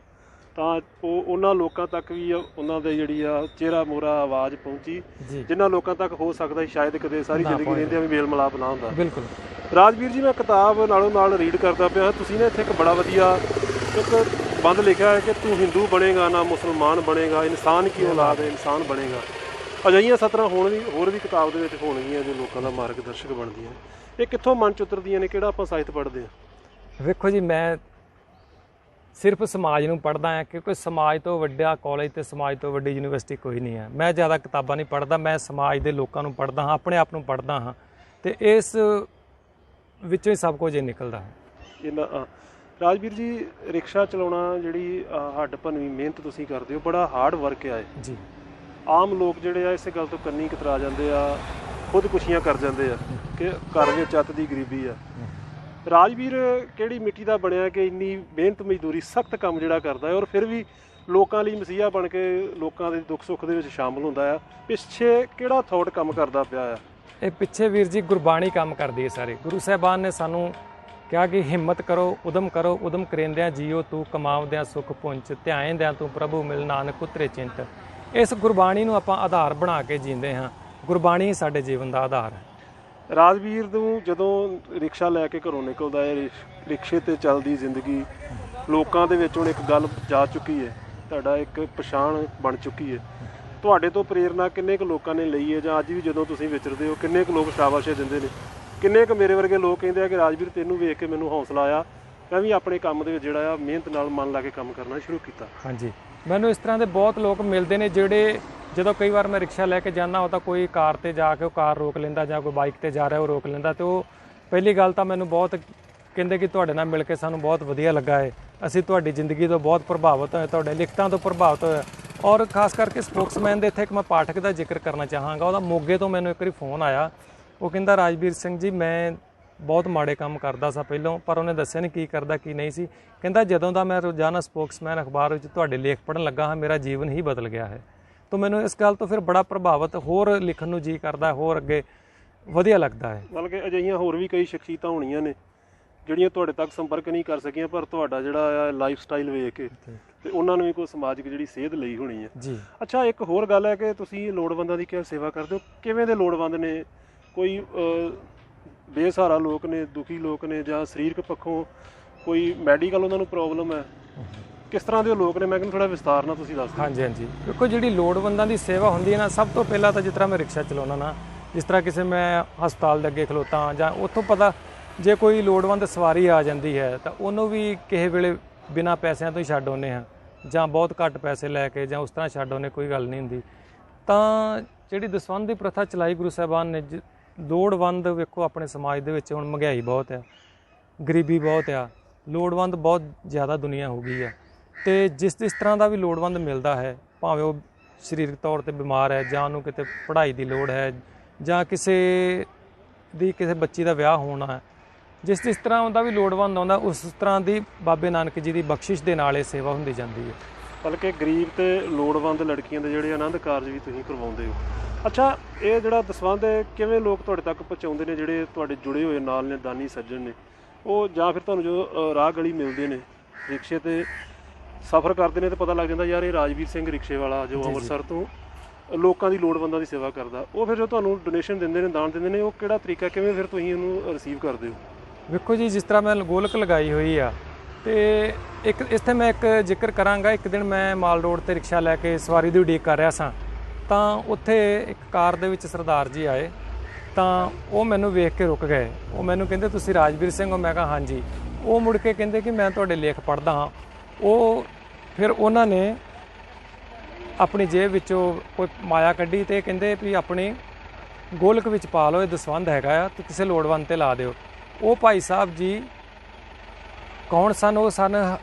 ਤਾਂ ਉਹਨਾਂ ਲੋਕਾਂ ਤੱਕ ਵੀ ਉਹਨਾਂ ਦੇ ਜਿਹੜੀ ਆ ਚਿਹਰਾ ਮੋਹਰਾ ਆਵਾਜ਼ ਪਹੁੰਚੀ, ਜਿਨ੍ਹਾਂ ਲੋਕਾਂ ਤੱਕ ਹੋ ਸਕਦਾ ਸ਼ਾਇਦ ਕਦੇ ਸਾਰੀ ਜ਼ਿੰਦਗੀ ਰਹਿੰਦਿਆਂ ਵੀ ਮੇਲ ਮਿਲਾਪ ਨਾ ਹੁੰਦਾ। ਬਿਲਕੁਲ ਰਾਜਵੀਰ ਜੀ, ਮੈਂ ਕਿਤਾਬ ਨਾਲੋਂ ਨਾਲ ਰੀਡ ਕਰਦਾ ਪਿਆ, ਤੁਸੀਂ ਨੇ ਇੱਥੇ ਇੱਕ ਬੜਾ ਵਧੀਆ ਇੱਕ ਬੰਦ ਲਿਖਿਆ ਹੈ ਕਿ ਤੂੰ ਹਿੰਦੂ ਬਣੇਗਾ ਨਾ ਮੁਸਲਮਾਨ ਬਣੇਗਾ, ਇਨਸਾਨ ਕੀ ਔਲਾਦ ਹੈ ਇਨਸਾਨ ਬਣੇਗਾ। ਅਜਿਹੀਆਂ ਸਤਰਾਂ ਹੋਰ ਵੀ ਕਿਤਾਬ ਦੇ ਵਿੱਚ ਹੋਣਗੀਆਂ ਜੋ ਲੋਕਾਂ ਦਾ ਮਾਰਗਦਰਸ਼ਕ ਬਣਦੀਆਂ। ਇਹ ਕਿੱਥੋਂ ਮਨ 'ਚ ਉਤਰਦੀਆਂ ਨੇ, ਕਿਹੜਾ ਆਪਾਂ ਸਾਹਿਤ ਪੜ੍ਹਦੇ ਹਾਂ? ਵੇਖੋ ਜੀ, ਮੈਂ ਸਿਰਫ ਸਮਾਜ ਨੂੰ ਪੜ੍ਹਦਾ ਹਾਂ, ਕਿਉਂਕਿ ਸਮਾਜ ਤੋਂ ਵੱਡਾ ਕਾਲਜ ਅਤੇ ਸਮਾਜ ਤੋਂ ਵੱਡੀ ਯੂਨੀਵਰਸਿਟੀ ਕੋਈ ਨਹੀਂ ਹੈ। ਮੈਂ ਜ਼ਿਆਦਾ ਕਿਤਾਬਾਂ ਨਹੀਂ ਪੜ੍ਹਦਾ, ਮੈਂ ਸਮਾਜ ਦੇ ਲੋਕਾਂ ਨੂੰ ਪੜ੍ਹਦਾ ਹਾਂ, ਆਪਣੇ ਆਪ ਨੂੰ ਪੜ੍ਹਦਾ ਹਾਂ, ਅਤੇ ਇਸ ਵਿੱਚੋਂ ਹੀ ਸਭ ਕੁਝ ਇਹ ਨਿਕਲਦਾ ਹੈ। ਰਾਜਵੀਰ ਜੀ, ਰਿਕਸ਼ਾ ਚਲਾਉਣਾ ਜਿਹੜੀ ਹੱਡ ਭੰਨਵੀਂ ਮਿਹਨਤ ਤੁਸੀਂ ਕਰਦੇ ਹੋ, ਬੜਾ ਹਾਰਡ ਵਰਕ ਆ ਜੀ। ਆਮ ਲੋਕ ਜਿਹੜੇ ਆ ਇਸੇ ਗੱਲ ਤੋਂ ਕੰਨੀ ਕਤਰਾ ਜਾਂਦੇ ਆ, ਖੁਦਕੁਸ਼ੀਆਂ ਕਰ ਜਾਂਦੇ ਆ ਕਿ ਘਰ ਵਿੱਚ ਅੱਤ ਦੀ ਗਰੀਬੀ ਆ। ਰਾਜਵੀਰ ਕਿਹੜੀ ਮਿੱਟੀ ਦਾ ਬਣਿਆ ਕਿ ਇੰਨੀ ਮਿਹਨਤ ਮਜ਼ਦੂਰੀ ਸਖਤ ਕੰਮ ਜਿਹੜਾ ਕਰਦਾ ਹੈ, ਔਰ ਫਿਰ ਵੀ ਲੋਕਾਂ ਲਈ ਮਸੀਹਾ ਬਣ ਕੇ ਲੋਕਾਂ ਦੇ ਦੁੱਖ ਸੁੱਖ ਦੇ ਵਿੱਚ ਸ਼ਾਮਲ ਹੁੰਦਾ ਆ। ਪਿੱਛੇ ਕਿਹੜਾ ਥੋਟ ਕੰਮ ਕਰਦਾ ਪਿਆ ਆ? ਇਹ ਪਿੱਛੇ ਵੀਰ ਜੀ ਗੁਰਬਾਣੀ ਕੰਮ ਕਰਦੀ ਹੈ। ਸਾਰੇ ਗੁਰੂ ਸਾਹਿਬਾਨ ਨੇ ਸਾਨੂੰ ਕਿਹਾ ਕਿ ਹਿੰਮਤ ਕਰੋ, ਉਦਮ ਕਰੇਂਦਿਆਂ ਜੀਓ ਤੂੰ, ਕਮਾਵਦਿਆਂ ਸੁਖ ਪੁੰਚ, ਧਿਆਏਂਦਿਆਂ ਤੂੰ ਪ੍ਰਭੂ ਮਿਲ, ਨਾਨਕ ਉਤਰੇ ਚਿੰਤ। ਇਸ ਗੁਰਬਾਣੀ ਨੂੰ ਆਪਾਂ ਆਧਾਰ ਬਣਾ ਕੇ ਜੀਂਦੇ ਹਾਂ। ਗੁਰਬਾਣੀ ਹੀ ਸਾਡੇ ਜੀਵਨ ਦਾ ਆਧਾਰ ਹੈ। ਰਾਜਵੀਰ ਨੂੰ ਜਦੋਂ ਰਿਕਸ਼ਾ ਲੈ ਕੇ ਘਰੋਂ ਨਿਕਲਦਾ ਹੈ, ਰਿਕਸ਼ੇ ਤੇ ਚੱਲਦੀ ਜ਼ਿੰਦਗੀ ਲੋਕਾਂ ਦੇ ਵਿੱਚ ਹੁਣ ਇੱਕ ਗੱਲ ਜਾ ਚੁੱਕੀ ਹੈ, ਤੁਹਾਡਾ ਇੱਕ ਪਛਾਣ ਬਣ ਚੁੱਕੀ ਹੈ। ਤੁਹਾਡੇ ਤੋਂ ਪ੍ਰੇਰਨਾ ਕਿੰਨੇ ਕੁ ਲੋਕਾਂ ਨੇ ਲਈ ਹੈ, ਜਾਂ ਅੱਜ ਵੀ ਜਦੋਂ ਤੁਸੀਂ ਵਿਚਰਦੇ ਹੋ ਕਿੰਨੇ ਕੁ ਲੋਕ ਸ਼ਾਬਾਸ਼ ਦਿੰਦੇ ਨੇ? ਕਿੰਨੇ ਕੁ ਮੇਰੇ ਵਰਗੇ ਲੋਕ ਕਹਿੰਦੇ ਆ ਕਿ ਰਾਜਵੀਰ ਤੈਨੂੰ ਵੇਖ ਕੇ ਮੈਨੂੰ ਹੌਸਲਾ ਆਇਆ, ਮੈਂ ਵੀ ਆਪਣੇ ਕੰਮ ਦੇ ਵਿੱਚ ਜਿਹੜਾ ਆ ਮਿਹਨਤ ਨਾਲ ਮਨ ਲਾ ਕੇ ਕੰਮ ਕਰਨਾ ਸ਼ੁਰੂ ਕੀਤਾ? ਹਾਂਜੀ, ਮੈਨੂੰ ਇਸ ਤਰ੍ਹਾਂ ਦੇ ਬਹੁਤ ਲੋਕ ਮਿਲਦੇ ਨੇ ਜਿਹੜੇ ਜਦੋਂ ਕਈ ਵਾਰ ਮੈਂ ਰਿਕਸ਼ਾ ਲੈ ਕੇ ਜਾਂਦਾ ਉਹ ਤਾਂ ਕੋਈ ਕਾਰ ਤੇ ਜਾ ਕੇ ਉਹ ਕਾਰ ਰੋਕ ਲੈਂਦਾ, ਜਾਂ ਕੋਈ ਬਾਈਕ ਤੇ ਜਾ ਰਿਹਾ ਉਹ ਰੋਕ ਲੈਂਦਾ, ਤੇ ਉਹ ਪਹਿਲੀ ਗੱਲ ਤਾਂ ਮੈਨੂੰ ਬਹੁਤ ਕਹਿੰਦੇ ਕਿ ਤੁਹਾਡੇ ਨਾਲ ਮਿਲ ਕੇ ਸਾਨੂੰ ਬਹੁਤ ਵਧੀਆ ਲੱਗਾ ਹੈ, ਅਸੀਂ ਤੁਹਾਡੀ ਜ਼ਿੰਦਗੀ ਤੋਂ ਬਹੁਤ ਪ੍ਰਭਾਵਿਤ ਹੋਏ, ਤੁਹਾਡੇ ਲਿਖਤਾਂ ਤੋਂ ਪ੍ਰਭਾਵਿਤ ਹੋਏ। ਔਰ ਖਾਸ ਕਰਕੇ ਸਪੋਕਸਮੈਨ ਦੇ ਇੱਥੇ ਇੱਕ ਮੈਂ ਪਾਠਕ ਦਾ ਜ਼ਿਕਰ ਕਰਨਾ ਚਾਹਾਂਗਾ। ਉਹਦਾ ਮੋਗੇ ਤੋਂ ਮੈਨੂੰ ਇੱਕ ਵਾਰੀ ਫੋਨ ਆਇਆ, ਉਹ ਕਹਿੰਦਾ ਰਾਜਵੀਰ ਸਿੰਘ ਜੀ ਮੈਂ ਬਹੁਤ ਮਾੜੇ ਕੰਮ ਕਰਦਾ ਸਾਂ ਪਹਿਲਾਂ, ਪਰ ਉਹਨੇ ਦੱਸਿਆ ਨਹੀਂ ਕੀ ਕਰਦਾ ਕੀ ਨਹੀਂ ਸੀ। ਕਹਿੰਦਾ ਜਦੋਂ ਦਾ ਮੈਂ ਰੋਜ਼ਾਨਾ ਸਪੋਕਸਮੈਨ ਅਖਬਾਰ ਵਿੱਚ ਤੁਹਾਡੇ ਲੇਖ ਪੜ੍ਹਨ ਲੱਗਾ ਹਾਂ, ਮੇਰਾ ਜੀਵਨ ਹੀ ਬਦਲ ਗਿਆ ਹੈ। ਤਾਂ ਮੈਨੂੰ ਇਸ ਗੱਲ ਤੋਂ ਫਿਰ ਬੜਾ ਪ੍ਰਭਾਵਿਤ, ਹੋਰ ਲਿਖਣ ਨੂੰ ਜੀ ਕਰਦਾ, ਹੋਰ ਅੱਗੇ ਵਧੀਆ ਲੱਗਦਾ ਹੈ। ਮਤਲਬ ਕਿ ਅਜਿਹੀਆਂ ਹੋਰ ਵੀ ਕਈ ਸ਼ਖਸੀਅਤਾਂ ਹੋਣੀਆਂ ਨੇ ਜਿਹੜੀਆਂ ਤੁਹਾਡੇ ਤੱਕ ਸੰਪਰਕ ਨਹੀਂ ਕਰ ਸਕੀਆਂ, ਪਰ ਤੁਹਾਡਾ ਜਿਹੜਾ ਆ ਲਾਈਫ ਸਟਾਈਲ ਵੇਖ ਕੇ ਤੇ ਉਹਨਾਂ ਨੂੰ ਵੀ ਕੋਈ ਸਮਾਜਿਕ ਜਿਹੜੀ ਸੇਧ ਲਈ ਹੋਣੀ ਹੈ ਜੀ। ਅੱਛਾ, ਇੱਕ ਹੋਰ ਗੱਲ ਹੈ ਕਿ ਤੁਸੀਂ ਲੋੜਵੰਦਾਂ ਦੀ ਕਿਆ ਸੇਵਾ ਕਰਦੇ ਹੋ? ਕਿਵੇਂ ਦੇ ਲੋੜਵੰਦ ਨੇ? ਕੋਈ ਬੇਸਹਾਰਾ ਲੋਕ ਨੇ, ਦੁਖੀ ਲੋਕ ਨੇ, ਜਾਂ ਸਰੀਰਕ ਪੱਖੋਂ ਕੋਈ ਮੈਡੀਕਲ ਉਹਨਾਂ ਨੂੰ ਪ੍ਰੋਬਲਮ ਹੈ? ਕਿਸ ਤਰ੍ਹਾਂ ਦੇ ਲੋਕ ਨੇ? ਮੈਂ ਕਹਿੰਦਾ ਥੋੜਾ ਵਿਸਤਾਰ ਨਾਲ ਤੁਸੀਂ ਦੱਸ ਦਿਓ। ਹਾਂਜੀ, ਦੇਖੋ ਜਿਹੜੀ ਲੋੜਵੰਦਾਂ ਦੀ ਸੇਵਾ ਹੁੰਦੀ ਹੈ ਨਾ, ਸਭ ਤੋਂ ਪਹਿਲਾਂ ਤਾਂ ਜਿਸ ਤਰ੍ਹਾਂ ਮੈਂ ਰਿਕਸ਼ਾ ਚਲਾਉਣਾ ਨਾ, ਜਿਸ ਤਰ੍ਹਾਂ ਕਿਸੇ ਮੈਂ ਹਸਪਤਾਲ ਦੇ ਅੱਗੇ ਖਲੋਤਾ ਜਾਂ ਉੱਥੋਂ ਪਤਾ ਜੇ ਕੋਈ ਲੋੜਵੰਦ ਸਵਾਰੀ ਆ ਜਾਂਦੀ ਹੈ ਤਾਂ ਉਹਨੂੰ ਵੀ ਕਿਸੇ ਵੇਲੇ ਬਿਨਾਂ ਪੈਸਿਆਂ ਤੋਂ ਹੀ ਛੱਡ ਆਉਂਦੇ ਹਾਂ, ਜਾਂ ਬਹੁਤ ਘੱਟ ਪੈਸੇ ਲੈ ਕੇ ਜਾਂ ਉਸ ਤਰ੍ਹਾਂ ਛੱਡ ਆਉਂਦੇ, ਕੋਈ ਗੱਲ ਨਹੀਂ ਹੁੰਦੀ। ਤਾਂ ਜਿਹੜੀ ਦਸਵੰਧ ਦੀ ਪ੍ਰਥਾ ਚਲਾਈ ਗੁਰੂ ਸਾਹਿਬਾਨ ਨੇ, ਲੋੜਵੰਦ ਵੇਖੋ ਆਪਣੇ ਸਮਾਜ ਦੇ ਵਿੱਚ ਹੁਣ ਮਹਿੰਗਾਈ ਬਹੁਤ ਆ, ਗਰੀਬੀ ਬਹੁਤ ਆ, ਲੋੜਵੰਦ ਬਹੁਤ ਜ਼ਿਆਦਾ ਦੁਨੀਆ ਹੋ ਗਈ ਆ, ਅਤੇ ਜਿਸ ਤਰ੍ਹਾਂ ਦਾ ਵੀ ਲੋੜਵੰਦ ਮਿਲਦਾ ਹੈ, ਭਾਵੇਂ ਉਹ ਸਰੀਰਕ ਤੌਰ 'ਤੇ ਬਿਮਾਰ ਹੈ, ਜਾਂ ਉਹਨੂੰ ਕਿਤੇ ਪੜ੍ਹਾਈ ਦੀ ਲੋੜ ਹੈ, ਜਾਂ ਕਿਸੇ ਬੱਚੀ ਦਾ ਵਿਆਹ ਹੋਣਾ ਹੈ, ਜਿਸ ਤਰ੍ਹਾਂ ਉਹਦਾ ਵੀ ਲੋੜਵੰਦ ਆਉਂਦਾ, ਉਸ ਤਰ੍ਹਾਂ ਦੀ ਬਾਬੇ ਨਾਨਕ ਜੀ ਦੀ ਬਖਸ਼ਿਸ਼ ਦੇ ਨਾਲ ਇਹ ਸੇਵਾ ਹੁੰਦੀ ਜਾਂਦੀ ਹੈ। ਬਲਕਿ ਗਰੀਬ ਤੇ ਲੋੜਵੰਦ ਲੜਕੀਆਂ ਦੇ ਜਿਹੜੇ ਆਨੰਦ ਕਾਰਜ ਵੀ ਤੁਸੀਂ ਕਰਵਾਉਂਦੇ ਹੋ। ਅੱਛਾ, ਇਹ ਜਿਹੜਾ ਦਸਵੰਧ ਹੈ ਕਿਵੇਂ ਲੋਕ ਤੁਹਾਡੇ ਤੱਕ ਪਹੁੰਚਾਉਂਦੇ ਨੇ? ਜਿਹੜੇ ਤੁਹਾਡੇ ਜੁੜੇ ਹੋਏ ਨਾਲ ਨੇ ਦਾਨੀ ਸੱਜਣ ਨੇ, ਉਹ ਜਾਂ ਫਿਰ ਤੁਹਾਨੂੰ ਜੋ ਰਾਹ ਗਲੀ ਮਿਲਦੇ ਨੇ, ਰਿਕਸ਼ੇ ਤੇ ਸਫ਼ਰ ਕਰਦੇ ਨੇ, ਤੇ ਪਤਾ ਲੱਗ ਜਾਂਦਾ ਯਾਰ ਇਹ ਰਾਜਵੀਰ ਸਿੰਘ ਰਿਕਸ਼ੇ ਵਾਲਾ ਜੋ ਅੰਮ੍ਰਿਤਸਰ ਤੋਂ ਲੋਕਾਂ ਦੀ ਲੋੜਵੰਦਾਂ ਦੀ ਸੇਵਾ ਕਰਦਾ, ਉਹ ਫਿਰ ਜੋ ਤੁਹਾਨੂੰ ਡੋਨੇਸ਼ਨ ਦਿੰਦੇ ਨੇ, ਦਾਨ ਦਿੰਦੇ ਨੇ, ਉਹ ਕਿਹੜਾ ਤਰੀਕਾ, ਕਿਵੇਂ ਫਿਰ ਤੁਸੀਂ ਉਹਨੂੰ ਰਿਸੀਵ ਕਰਦੇ ਹੋ? ਵੇਖੋ ਜੀ, ਜਿਸ ਤਰ੍ਹਾਂ ਮੈਂ ਗੋਲਕ ਲਗਾਈ ਹੋਈ ਆ, ਅਤੇ ਇੱਥੇ ਮੈਂ ਇੱਕ ਜ਼ਿਕਰ ਕਰਾਂਗਾ। ਇੱਕ ਦਿਨ ਮੈਂ ਮਾਲ ਰੋਡ 'ਤੇ ਰਿਕਸ਼ਾ ਲੈ ਕੇ ਸਵਾਰੀ ਦੀ ਉਡੀਕ ਕਰ ਰਿਹਾ ਸਾਂ, ਤਾਂ ਉੱਥੇ ਇੱਕ ਕਾਰ ਦੇ ਵਿੱਚ ਸਰਦਾਰ ਜੀ ਆਏ, ਤਾਂ ਉਹ ਮੈਨੂੰ ਵੇਖ ਕੇ ਰੁਕ ਗਏ। ਉਹ ਮੈਨੂੰ ਕਹਿੰਦੇ ਤੁਸੀਂ ਰਾਜਵੀਰ ਸਿੰਘ ਹੋ? ਮੈਂ ਕਿਹਾ ਹਾਂਜੀ। ਉਹ ਮੁੜ ਕੇ ਕਹਿੰਦੇ ਕਿ ਮੈਂ ਤੁਹਾਡੇ ਲੇਖ ਪੜ੍ਹਦਾ ਹਾਂ। ਉਹ ਫਿਰ ਉਹਨਾਂ ਨੇ ਆਪਣੀ ਜੇਬ ਵਿੱਚੋਂ ਕੋਈ ਮਾਇਆ ਕੱਢੀ ਅਤੇ ਕਹਿੰਦੇ ਵੀ ਆਪਣੀ ਗੋਲਕ ਵਿੱਚ ਪਾ ਲਓ, ਇਹ ਦਸਵੰਧ ਹੈਗਾ ਆ, ਤੇ ਕਿਸੇ ਲੋੜਵੰਦ 'ਤੇ ਲਾ ਦਿਓ। ਉਹ ਭਾਈ ਸਾਹਿਬ ਜੀ ਕੌਣ ਸਨ? ਉਹ ਸਨ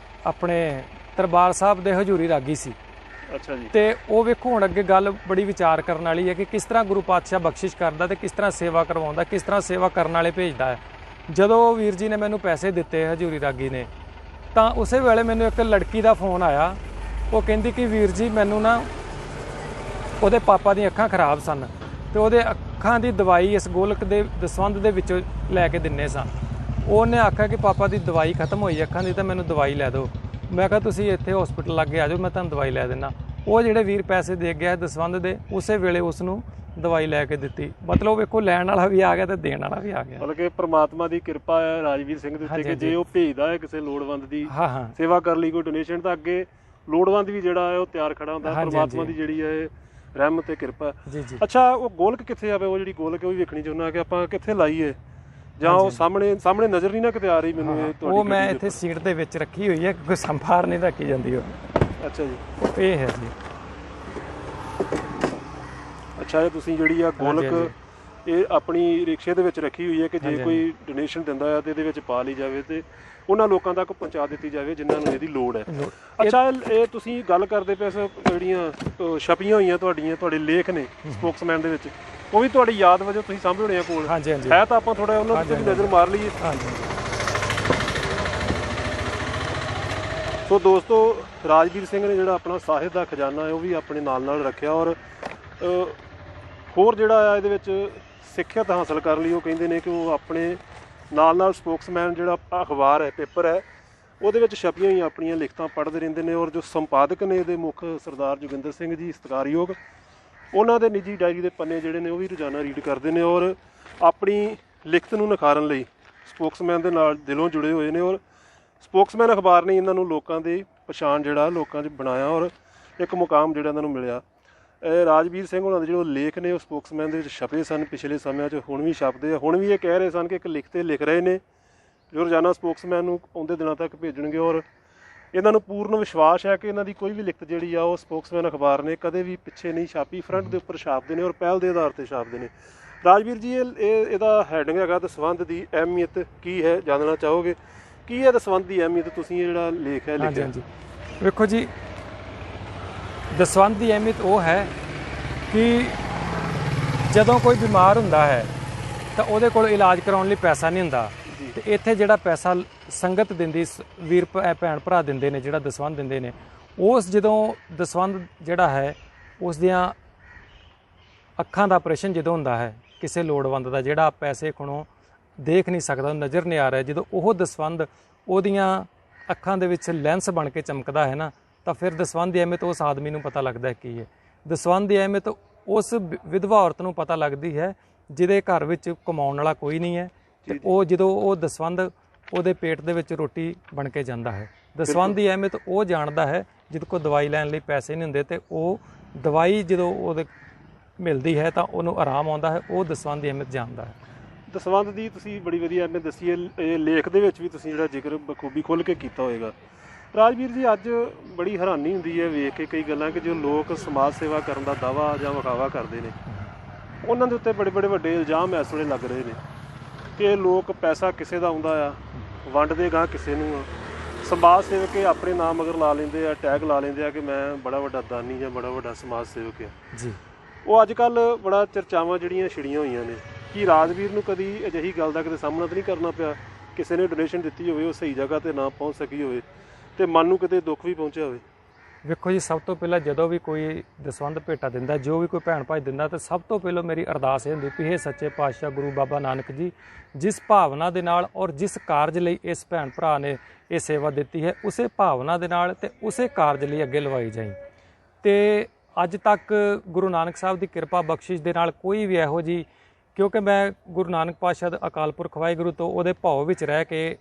ਆਪਣੇ ਦਰਬਾਰ ਸਾਹਿਬ ਦੇ ਹਜ਼ੂਰੀ ਰਾਗੀ ਸੀ। ਅੱਛਾ ਜੀ। ਤੇ ਉਹ ਵੇਖੋ ਹੁਣ ਅੱਗੇ ਗੱਲ ਬੜੀ ਵਿਚਾਰ ਕਰਨ ਵਾਲੀ ਹੈ ਕਿ ਕਿਸ ਤਰ੍ਹਾਂ ਗੁਰੂ ਪਾਤਸ਼ਾਹ ਬਖਸ਼ਿਸ਼ ਕਰਦਾ, ਤੇ ਕਿਸ ਤਰ੍ਹਾਂ ਸੇਵਾ ਕਰਵਾਉਂਦਾ, ਕਿਸ ਤਰ੍ਹਾਂ ਸੇਵਾ ਕਰਨ ਵਾਲੇ ਭੇਜਦਾ ਹੈ। ਜਦੋਂ ਵੀਰ ਜੀ ਨੇ ਮੈਨੂੰ ਪੈਸੇ ਦਿੱਤੇ ਹਜ਼ੂਰੀ ਰਾਗੀ ਨੇ, ਤਾਂ ਉਸੇ ਵੇਲੇ ਮੈਨੂੰ ਇੱਕ ਲੜਕੀ ਦਾ ਫੋਨ ਆਇਆ। ਉਹ ਕਹਿੰਦੀ ਕਿ ਵੀਰ ਜੀ ਮੈਨੂੰ ਨਾ ਉਹਦੇ ਪਾਪਾ ਦੀਆਂ ਅੱਖਾਂ ਖਰਾਬ ਸਨ, ਤੇ ਉਹਦੇ ਅੱਖਾਂ ਦੀ ਦਵਾਈ ਇਸ ਗੋਲਕ ਦੇ ਦਸਵੰਧ ਦੇ ਵਿੱਚੋਂ ਲੈ ਕੇ ਦਿੰਨੇ ਸਾਂ। ਉਹਨੇ ਆਖਿਆ ਕਿ ਪਾਪਾ ਦੀ ਦਵਾਈ ਖਤਮ ਹੋਈ ਅੱਖਾਂ ਦੀ, ਤਾਂ ਮੈਨੂੰ ਦਵਾਈ ਲੈ ਦਿਓ। ਮੈਂ ਕਿਹਾ ਤੁਸੀਂ ਇੱਥੇ ਹਸਪੀਟਲ ਲਾਗੇ ਆ ਜਾਓ, ਮੈਂ ਤੁਹਾਨੂੰ ਦਵਾਈ ਲੈ ਦਿੰਦਾ। ਉਹ ਜਿਹੜੇ ਵੀਰ ਪੈਸੇ ਦੇ ਗਿਆ ਦਸਵੰਧ ਦੇ, ਉਸੇ ਵੇਲੇ ਉਸ ਨੂੰ ਦਵਾਈ ਲੈ ਕੇ ਦਿੱਤੀ। ਮਤਲਬ ਵੇਖੋ ਲੈਣ ਵਾਲਾ ਵੀ ਆ ਗਿਆ ਤੇ ਦੇਣ ਵਾਲਾ ਵੀ ਆ ਗਿਆ। ਮਤਲਬ ਕਿ ਪ੍ਰਮਾਤਮਾ ਦੀ ਕਿਰਪਾ ਹੈ ਰਾਜਵੀਰ ਸਿੰਘ ਦੇ ਉੱਤੇ ਕਿ ਜੇ ਉਹ ਭੇਜਦਾ ਹੈ ਕਿਸੇ ਲੋੜਵੰਦ ਦੀ ਸੇਵਾ ਕਰਨ ਲਈ ਕੋਈ ਡੋਨੇਸ਼ਨ, ਤਾਂ ਅੱਗੇ ਲੋੜਵੰਦ ਵੀ ਜਿਹੜਾ ਹੈ ਉਹ ਤਿਆਰ ਖੜਾ ਹੁੰਦਾ। ਪ੍ਰਮਾਤਮਾ ਦੀ ਜਿਹੜੀ ਹੈ ਰਹਿਮਤ ਤੇ ਕਿਰਪਾ। ਅੱਛਾ, ਉਹ ਗੋਲਕ ਕਿੱਥੇ ਆਵੇ? ਉਹ ਜਿਹੜੀ ਗੋਲਕ ਉਹ ਵੀ ਵੇਖਣੀ ਚਾਹੁੰਦਾ ਕਿ ਆਪਾਂ ਕਿੱਥੇ ਲਾਈਏ, ਜਾਂ ਉਹ ਸਾਹਮਣੇ ਨਜ਼ਰ ਨਹੀਂ ਨਾ ਕਿਤੇ ਆ ਰਹੀ ਮੈਨੂੰ? ਉਹ ਮੈਂ ਇੱਥੇ ਸੀਟ ਦੇ ਵਿੱਚ ਰੱਖੀ ਹੋਈ ਹੈ, ਕੋਈ ਸੰਭਾਰ ਨਹੀਂ ਰੱਖੀ ਜਾਂਦੀ ਉਹ। ਅੱਛਾ ਜੀ, ਇਹ ਹੈ ਜੀ। ਅੱਛਾ, ਇਹ ਤੁਸੀਂ ਜਿਹੜੀ ਆ ਗੋਲਕ ਇਹ ਆਪਣੀ ਰਿਕਸ਼ੇ ਦੇ ਵਿੱਚ ਰੱਖੀ ਹੋਈ ਹੈ ਕਿ ਜੇ ਕੋਈ ਡੋਨੇਸ਼ਨ ਦਿੰਦਾ ਹੈ ਤੇ ਇਹਦੇ ਵਿੱਚ ਪਾ ਲਈ ਜਾਵੇ ਤੇ ਉਹਨਾਂ ਲੋਕਾਂ ਤੱਕ ਪਹੁੰਚਾ ਦਿੱਤੀ ਜਾਵੇ ਜਿਨ੍ਹਾਂ ਨੂੰ ਇਹਦੀ ਲੋੜ ਹੈ। ਅੱਛਾ, ਇਹ ਤੁਸੀਂ ਗੱਲ ਕਰਦੇ ਪਏ ਜਿਹੜੀਆਂ ਛਪੀਆਂ ਹੋਈਆਂ ਤੁਹਾਡੇ ਲੇਖ ਨੇ ਸਪੋਕਸਮੈਨ ਦੇ ਵਿੱਚ, ਉਹ ਵੀ ਤੁਹਾਡੀ ਯਾਦ ਵਜੋਂ ਤੁਸੀਂ ਸਾਂਭੇ ਹੋਣੇ ਆ ਕੋਲ? ਹੈ ਤਾਂ ਆਪਾਂ ਥੋੜਾ ਉਹਨਾਂ ਤੇ ਵੀ ਨਜ਼ਰ ਮਾਰ ਲਈਏ। ਸੋ ਦੋਸਤੋ, ਰਾਜਵੀਰ ਸਿੰਘ ਨੇ ਜਿਹੜਾ ਆਪਣਾ ਸਾਹਿਤ ਦਾ ਖਜ਼ਾਨਾ ਹੈ ਉਹ ਵੀ ਆਪਣੇ ਨਾਲ ਰੱਖਿਆ, ਔਰ ਹੋਰ ਜਿਹੜਾ ਆ ਇਹਦੇ ਵਿੱਚ ਸਿੱਖਿਅਤ ਹਾਸਲ ਕਰਨ ਲਈ ਉਹ ਕਹਿੰਦੇ ਨੇ ਕਿ ਉਹ ਆਪਣੇ ਨਾਲ ਸਪੋਕਸਮੈਨ ਜਿਹੜਾ ਅਖਬਾਰ ਹੈ, ਪੇਪਰ ਹੈ, ਉਹਦੇ ਵਿੱਚ ਛਪੀਆਂ ਹੀ ਆਪਣੀਆਂ ਲਿਖਤਾਂ ਪੜ੍ਹਦੇ ਰਹਿੰਦੇ ਨੇ। ਔਰ ਜੋ ਸੰਪਾਦਕ ਨੇ ਇਹਦੇ ਮੁੱਖ ਸਰਦਾਰ ਜੋਗਿੰਦਰ ਸਿੰਘ ਜੀ, ਸਤਿਕਾਰਯੋਗ, ਉਹਨਾਂ ਦੇ ਨਿੱਜੀ ਡਾਇਰੀ ਦੇ ਪੰਨੇ ਜਿਹੜੇ ਨੇ ਉਹ ਵੀ ਰੋਜ਼ਾਨਾ ਰੀਡ ਕਰਦੇ ਨੇ ਔਰ ਆਪਣੀ ਲਿਖਤ ਨੂੰ ਨਿਖਾਰਨ ਲਈ ਸਪੋਕਸਮੈਨ ਦੇ ਨਾਲ ਦਿਲੋਂ ਜੁੜੇ ਹੋਏ ਨੇ। ਔਰ ਸਪੋਕਸਮੈਨ ਅਖਬਾਰ ਨੇ ਇਹਨਾਂ ਨੂੰ ਲੋਕਾਂ ਦੀ ਪਛਾਣ ਜਿਹੜਾ ਲੋਕਾਂ 'ਚ ਬਣਾਇਆ ਔਰ ਇੱਕ ਮੁਕਾਮ ਜਿਹੜਾ ਇਹਨਾਂ ਨੂੰ ਮਿਲਿਆ। ਰਾਜਵੀਰ ਸਿੰਘ ਉਹਨਾਂ ਦੇ ਜਿਹੜੇ ਲੇਖ ਨੇ ਉਹ ਸਪੋਕਸਮੈਨ ਦੇ ਵਿੱਚ ਛਪੇ ਸਨ ਪਿਛਲੇ ਸਮਿਆਂ 'ਚ, ਹੁਣ ਵੀ ਛਪਦੇ ਆ। ਹੁਣ ਵੀ ਇਹ ਕਹਿ ਰਹੇ ਸਨ ਕਿ ਇੱਕ ਲਿਖਤ ਲਿਖ ਰਹੇ ਨੇ ਜੋ ਰੋਜ਼ਾਨਾ ਸਪੋਕਸਮੈਨ ਨੂੰ ਆਉਂਦੇ ਦਿਨਾਂ ਤੱਕ ਭੇਜਣਗੇ। ਔਰ ਇਹਨਾਂ ਨੂੰ ਪੂਰਨ ਵਿਸ਼ਵਾਸ ਹੈ ਕਿ ਇਹਨਾਂ ਦੀ ਕੋਈ ਵੀ ਲਿਖਤ ਜਿਹੜੀ ਆ ਉਹ ਸਪੋਕਸਮੈਨ ਅਖਬਾਰ ਨੇ ਕਦੇ ਵੀ ਪਿੱਛੇ ਨਹੀਂ ਛਾਪੀ, ਫਰੰਟ ਦੇ ਉੱਪਰ ਛਾਪਦੇ ਨੇ ਔਰ ਪਹਿਲ ਦੇ ਆਧਾਰ 'ਤੇ ਛਾਪਦੇ ਨੇ। ਰਾਜਵੀਰ ਜੀ, ਇਹਦਾ ਹੈਡਿੰਗ ਹੈਗਾ ਦਸਵੰਧ ਦੀ ਅਹਿਮੀਅਤ ਕੀ ਹੈ, ਜਾਣਨਾ ਚਾਹੋਗੇ? ਕੀ ਹੈ ਦਸਵੰਧ ਦੀ ਅਹਿਮੀਅਤ? ਤੁਸੀਂ ਇਹ ਜਿਹੜਾ ਲੇਖ ਹੈ ਲਿਖਿਆ। ਹਾਂਜੀ, ਵੇਖੋ ਜੀ, ਦਸਵੰਧ ਦੀ ਅਹਿਮੀਅਤ ਉਹ ਹੈ ਕਿ ਜਦੋਂ ਕੋਈ ਬਿਮਾਰ ਹੁੰਦਾ ਹੈ ਤਾਂ ਉਹਦੇ ਕੋਲ ਇਲਾਜ ਕਰਾਉਣ ਲਈ ਪੈਸਾ ਨਹੀਂ ਹੁੰਦਾ, ਤੇ ਇੱਥੇ ਜਿਹੜਾ ਪੈਸਾ ਸੰਗਤ ਦਿੰਦੀ, ਵੀਰ ਭੈਣ ਭਰਾ ਦਿੰਦੇ ਨੇ, ਜਿਹੜਾ ਦਸਵੰਧ ਦਿੰਦੇ ਨੇ, ਉਸ ਜਦੋਂ ਦਸਵੰਧ ਜਿਹੜਾ ਹੈ ਉਸ ਦੀਆਂ ਅੱਖਾਂ ਦਾ ਆਪਰੇਸ਼ਨ ਜਦੋਂ ਹੁੰਦਾ ਹੈ ਕਿਸੇ ਲੋੜਵੰਦ ਦਾ, ਜਿਹੜਾ ਪੈਸੇ ਕੋਲੋਂ ਦੇਖ ਨਹੀਂ ਸਕਦਾ, ਨਜ਼ਰ ਨਹੀਂ ਆ ਰਿਹਾ, ਜਦੋਂ ਉਹ ਦਸਵੰਧ ਉਹਦੀਆਂ ਅੱਖਾਂ ਦੇ ਵਿੱਚ ਲੈਂਸ ਬਣ ਕੇ ਚਮਕਦਾ ਹੈ ਨਾ, ਤਾਂ ਫਿਰ ਦਸਵੰਧ ਦੀ ਅਹਿਮੀਅਤ ਉਸ ਆਦਮੀ ਨੂੰ ਪਤਾ ਲੱਗਦਾ ਕੀ ਹੈ। ਦਸਵੰਧ ਦੀ ਅਹਿਮੀਅਤ ਉਸ ਵਿਧਵਾ ਔਰਤ ਨੂੰ ਪਤਾ ਲੱਗਦੀ ਹੈ ਜਿਹਦੇ ਘਰ ਵਿੱਚ ਕਮਾਉਣ ਵਾਲਾ ਕੋਈ ਨਹੀਂ ਹੈ, ਤੇ ਉਹ ਜਦੋਂ ਉਹ ਦਸਵੰਧ ਉਹਦੇ ਪੇਟ ਦੇ ਵਿੱਚ ਰੋਟੀ ਬਣ ਕੇ ਜਾਂਦਾ ਹੈ। ਦਸਵੰਧ ਦੀ ਅਹਿਮੀਅਤ ਉਹ ਜਾਣਦਾ ਹੈ ਜਿਹਦੇ ਕੋਲ ਦਵਾਈ ਲੈਣ ਲਈ ਪੈਸੇ ਨਹੀਂ ਹੁੰਦੇ, ਤੇ ਉਹ ਦਵਾਈ ਜਦੋਂ ਉਹਦੇ ਮਿਲਦੀ ਹੈ ਤਾਂ ਉਹਨੂੰ ਆਰਾਮ ਆਉਂਦਾ ਹੈ, ਉਹ ਦਸਵੰਧ ਦੀ ਅਹਿਮੀਅਤ ਜਾਣਦਾ ਹੈ। ਦਸਵੰਧ ਦੀ ਤੁਸੀਂ ਬੜੀ ਵਧੀਆ ਅਹਿਮੀਅਤ ਦੱਸੀ ਹੈ, ਇਹ ਲੇਖ ਦੇ ਵਿੱਚ ਵੀ ਤੁਸੀਂ ਜਿਹੜਾ ਜ਼ਿਕਰ ਬਖੂਬੀ ਖੁੱਲ੍ਹ ਕੇ ਕੀਤਾ ਹੋਏਗਾ। ਰਾਜਵੀਰ ਜੀ, ਅੱਜ ਬੜੀ ਹੈਰਾਨੀ ਹੁੰਦੀ ਹੈ ਵੇਖ ਕੇ ਕਈ ਗੱਲਾਂ ਕਿ ਜੋ ਲੋਕ ਸਮਾਜ ਸੇਵਾ ਕਰਨ ਦਾ ਦਾਅਵਾ ਜਾਂ ਵਿਖਾਵਾ ਕਰਦੇ ਨੇ, ਉਹਨਾਂ ਦੇ ਉੱਤੇ ਬੜੇ ਵੱਡੇ ਇਲਜ਼ਾਮ ਇਸ ਵੇਲੇ ਲੱਗ ਰਹੇ ਨੇ ਕਿ ਲੋਕ ਪੈਸਾ ਕਿਸੇ ਦਾ ਆਉਂਦਾ ਆ, ਵੰਡਦੇ ਗਾਂ ਕਿਸੇ ਨੂੰ ਆ। ਸਮਾਜ ਸੇਵਕ ਆਪਣੇ ਨਾਮ ਮਗਰ ਲਾ ਲੈਂਦੇ ਆ, ਟੈਗ ਲਾ ਲੈਂਦੇ ਆ ਕਿ ਮੈਂ ਬੜਾ ਵੱਡਾ ਦਾਨੀ ਜਾਂ ਬੜਾ ਵੱਡਾ ਸਮਾਜ ਸੇਵਕ ਆ ਜੀ। ਉਹ ਅੱਜ ਕੱਲ੍ਹ ਬੜਾ ਚਰਚਾਵਾਂ ਜਿਹੜੀਆਂ ਛਿੜੀਆਂ ਹੋਈਆਂ ਨੇ। ਕਿ ਰਾਜਵੀਰ ਨੂੰ ਕਦੀ ਅਜਿਹੀ ਗੱਲ ਦਾ ਕਿਤੇ ਸਾਹਮਣਾ ਤਾਂ ਨਹੀਂ ਕਰਨਾ ਪਿਆ, ਕਿਸੇ ਨੇ ਡੋਨੇਸ਼ਨ ਦਿੱਤੀ ਹੋਵੇ, ਉਹ ਸਹੀ ਜਗ੍ਹਾ 'ਤੇ ਨਾ ਪਹੁੰਚ ਸਕੀ ਹੋਵੇ ਤੇ ਮਨ ਨੂੰ ਕਿਤੇ ਦੁੱਖ ਵੀ ਪਹੁੰਚਿਆ ਹੋਵੇ? ਵੇਖੋ ਜੀ, ਸਭ ਤੋਂ ਪਹਿਲਾਂ ਜਦੋਂ ਵੀ ਕੋਈ ਦਸਵੰਧ ਭੇਟਾ ਦਿੰਦਾ, ਜੋ ਵੀ ਕੋਈ ਭੈਣ ਭਾਈ ਦਿੰਦਾ, ਤਾਂ ਸਭ ਤੋਂ ਪਹਿਲਾਂ ਮੇਰੀ ਅਰਦਾਸ ਇਹ ਹੁੰਦੀ ਕਿ ਹੇ ਸੱਚੇ ਪਾਤਸ਼ਾਹ ਗੁਰੂ ਬਾਬਾ ਨਾਨਕ ਜੀ, ਜਿਸ ਭਾਵਨਾ ਦੇ ਨਾਲ ਔਰ ਜਿਸ ਕਾਰਜ ਲਈ ਇਸ ਭੈਣ ਭਰਾ ਨੇ ਇਹ ਸੇਵਾ ਦਿੱਤੀ ਹੈ, ਉਸੇ ਭਾਵਨਾ ਦੇ ਨਾਲ ਤੇ ਉਸੇ ਕਾਰਜ ਲਈ ਅੱਗੇ ਲਵਾਈ ਜਾਈ। ਤੇ ਅੱਜ ਤੱਕ ਗੁਰੂ ਨਾਨਕ ਸਾਹਿਬ ਦੀ ਕਿਰਪਾ ਬਖਸ਼ਿਸ਼ ਦੇ ਨਾਲ ਕੋਈ ਵੀ ਇਹੋ ਜਿਹੀ, ਕਿਉਂਕਿ ਮੈਂ ਗੁਰੂ ਨਾਨਕ ਪਾਤਸ਼ਾਹ ਦਾ ਅਕਾਲ ਪੁਰਖ ਵਾਹਿਗੁਰੂ ਤੋਂ ਉਹਦੇ ਭਾਵ ਵਿੱਚ ਰਹਿ ਕੇ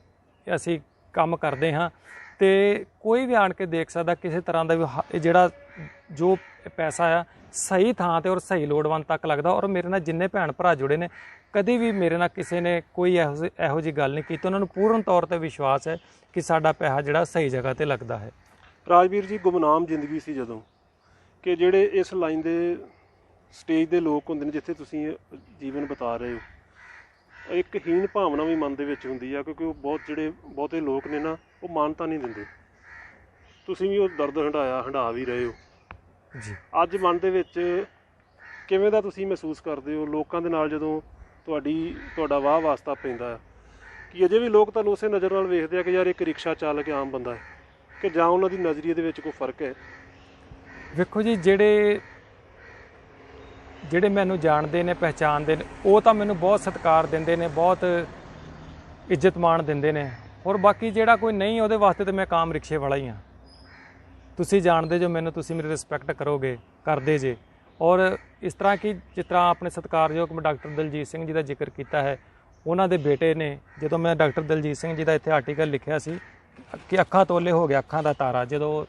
ਅਸੀਂ ਕੰਮ ਕਰਦੇ ਹਾਂ, ਤੇ ਕੋਈ ਵੀ ਆਣ ਕੇ ਦੇਖ ਸਕਦਾ ਕਿਸੇ ਤਰ੍ਹਾਂ ਦਾ ਵੀ ਜਿਹੜਾ ਜੋ ਪੈਸਾ ਆ ਸਹੀ ਥਾਂ ਤੇ ਔਰ ਸਹੀ ਲੋੜਵੰਦ ਤੱਕ ਲੱਗਦਾ। ਔਰ ਮੇਰੇ ਨਾਲ ਜਿੰਨੇ ਭੈਣ ਭਰਾ ਜੁੜੇ ਨੇ, ਕਦੇ ਵੀ ਮੇਰੇ ਨਾਲ ਕਿਸੇ ਨੇ ਕੋਈ ਇਹੋ ਜਿਹੀ ਗੱਲ ਨਹੀਂ ਕੀਤੀ। ਉਹਨਾਂ ਨੂੰ ਪੂਰਨ ਤੌਰ ਤੇ ਵਿਸ਼ਵਾਸ ਹੈ ਕਿ ਸਾਡਾ ਪੈਸਾ ਜਿਹੜਾ ਸਹੀ ਜਗ੍ਹਾ ਤੇ ਲੱਗਦਾ ਹੈ। ਰਾਜਵੀਰ ਜੀ, ਗੁਮਨਾਮ ਜ਼ਿੰਦਗੀ ਸੀ ਜਦੋਂ ਕਿ ਜਿਹੜੇ ਇਸ ਲਾਈਨ ਦੇ ਸਟੇਜ ਦੇ ਲੋਕ ਹੁੰਦੇ ਨੇ ਜਿੱਥੇ ਤੁਸੀਂ ਜੀਵਨ ਬਿਤਾ ਰਹੇ ਹੋ, ਇੱਕ ਹੀਣ ਭਾਵਨਾ ਵੀ ਮਨ ਦੇ ਵਿੱਚ ਹੁੰਦੀ ਆ, ਕਿਉਂਕਿ ਉਹ ਬਹੁਤੇ ਲੋਕ ਨੇ ਨਾ, ਉਹ ਮਾਨਤਾ ਨਹੀਂ ਦਿੰਦੇ। ਤੁਸੀਂ ਵੀ ਉਹ ਦਰਦ ਹੰਢਾ ਵੀ ਰਹੇ ਹੋ ਜੀ। ਅੱਜ ਮਨ ਦੇ ਵਿੱਚ ਕਿਵੇਂ ਦਾ ਤੁਸੀਂ ਮਹਿਸੂਸ ਕਰਦੇ ਹੋ ਲੋਕਾਂ ਦੇ ਨਾਲ ਜਦੋਂ ਤੁਹਾਡਾ ਵਾਹ ਵਾਸਤਾ ਪੈਂਦਾ ਹੈ? ਕਿ ਅਜੇ ਵੀ ਲੋਕ ਤੁਹਾਨੂੰ ਉਸੇ ਨਜ਼ਰ ਨਾਲ ਵੇਖਦੇ ਆ ਕਿ ਯਾਰ ਇੱਕ ਰਿਕਸ਼ਾ ਚਾਲਕ ਆਮ ਬੰਦਾ ਹੈ, ਕਿ ਜਾਂ ਉਹਨਾਂ ਦੀ ਨਜ਼ਰੀਏ ਦੇ ਵਿੱਚ ਕੋਈ ਫਰਕ ਹੈ? ਵੇਖੋ ਜੀ, ਜਿਹੜੇ ਮੈਨੂੰ ਜਾਣਦੇ ਨੇ, ਪਹਿਚਾਣਦੇ ਨੇ, ਉਹ ਤਾਂ ਮੈਨੂੰ ਬਹੁਤ ਸਤਿਕਾਰ ਦਿੰਦੇ ਨੇ, ਬਹੁਤ ਇੱਜ਼ਤ ਮਾਣ ਦਿੰਦੇ ਨੇ। ਔਰ ਬਾਕੀ ਜਿਹੜਾ ਕੋਈ ਨਹੀਂ, ਉਹਦੇ ਵਾਸਤੇ ਤਾਂ ਮੈਂ ਕਾਮ ਰਿਕਸ਼ੇ ਵਾਲਾ ਹੀ ਹਾਂ। ਤੁਸੀਂ ਜਾਣਦੇ ਜੋ ਮੈਨੂੰ, ਤੁਸੀਂ ਮੇਰੀ ਰਿਸਪੈਕਟ ਕਰਦੇ ਜੇ। ਔਰ ਇਸ ਤਰ੍ਹਾਂ ਕਿ ਜਿਸ ਤਰ੍ਹਾਂ ਆਪਣੇ ਸਤਿਕਾਰਯੋਗ ਡਾਕਟਰ ਦਲਜੀਤ ਸਿੰਘ ਜੀ ਦਾ ਜ਼ਿਕਰ ਕੀਤਾ ਹੈ, ਉਹਨਾਂ ਦੇ ਬੇਟੇ ਨੇ, ਜਦੋਂ ਮੈਂ ਡਾਕਟਰ ਦਲਜੀਤ ਸਿੰਘ ਜੀ ਦਾ ਇੱਥੇ ਆਰਟੀਕਲ ਲਿਖਿਆ ਸੀ ਕਿ ਅੱਖਾਂ ਤੋਲੇ ਹੋ ਗਿਆ, ਅੱਖਾਂ ਦਾ ਤਾਰਾ, ਜਦੋਂ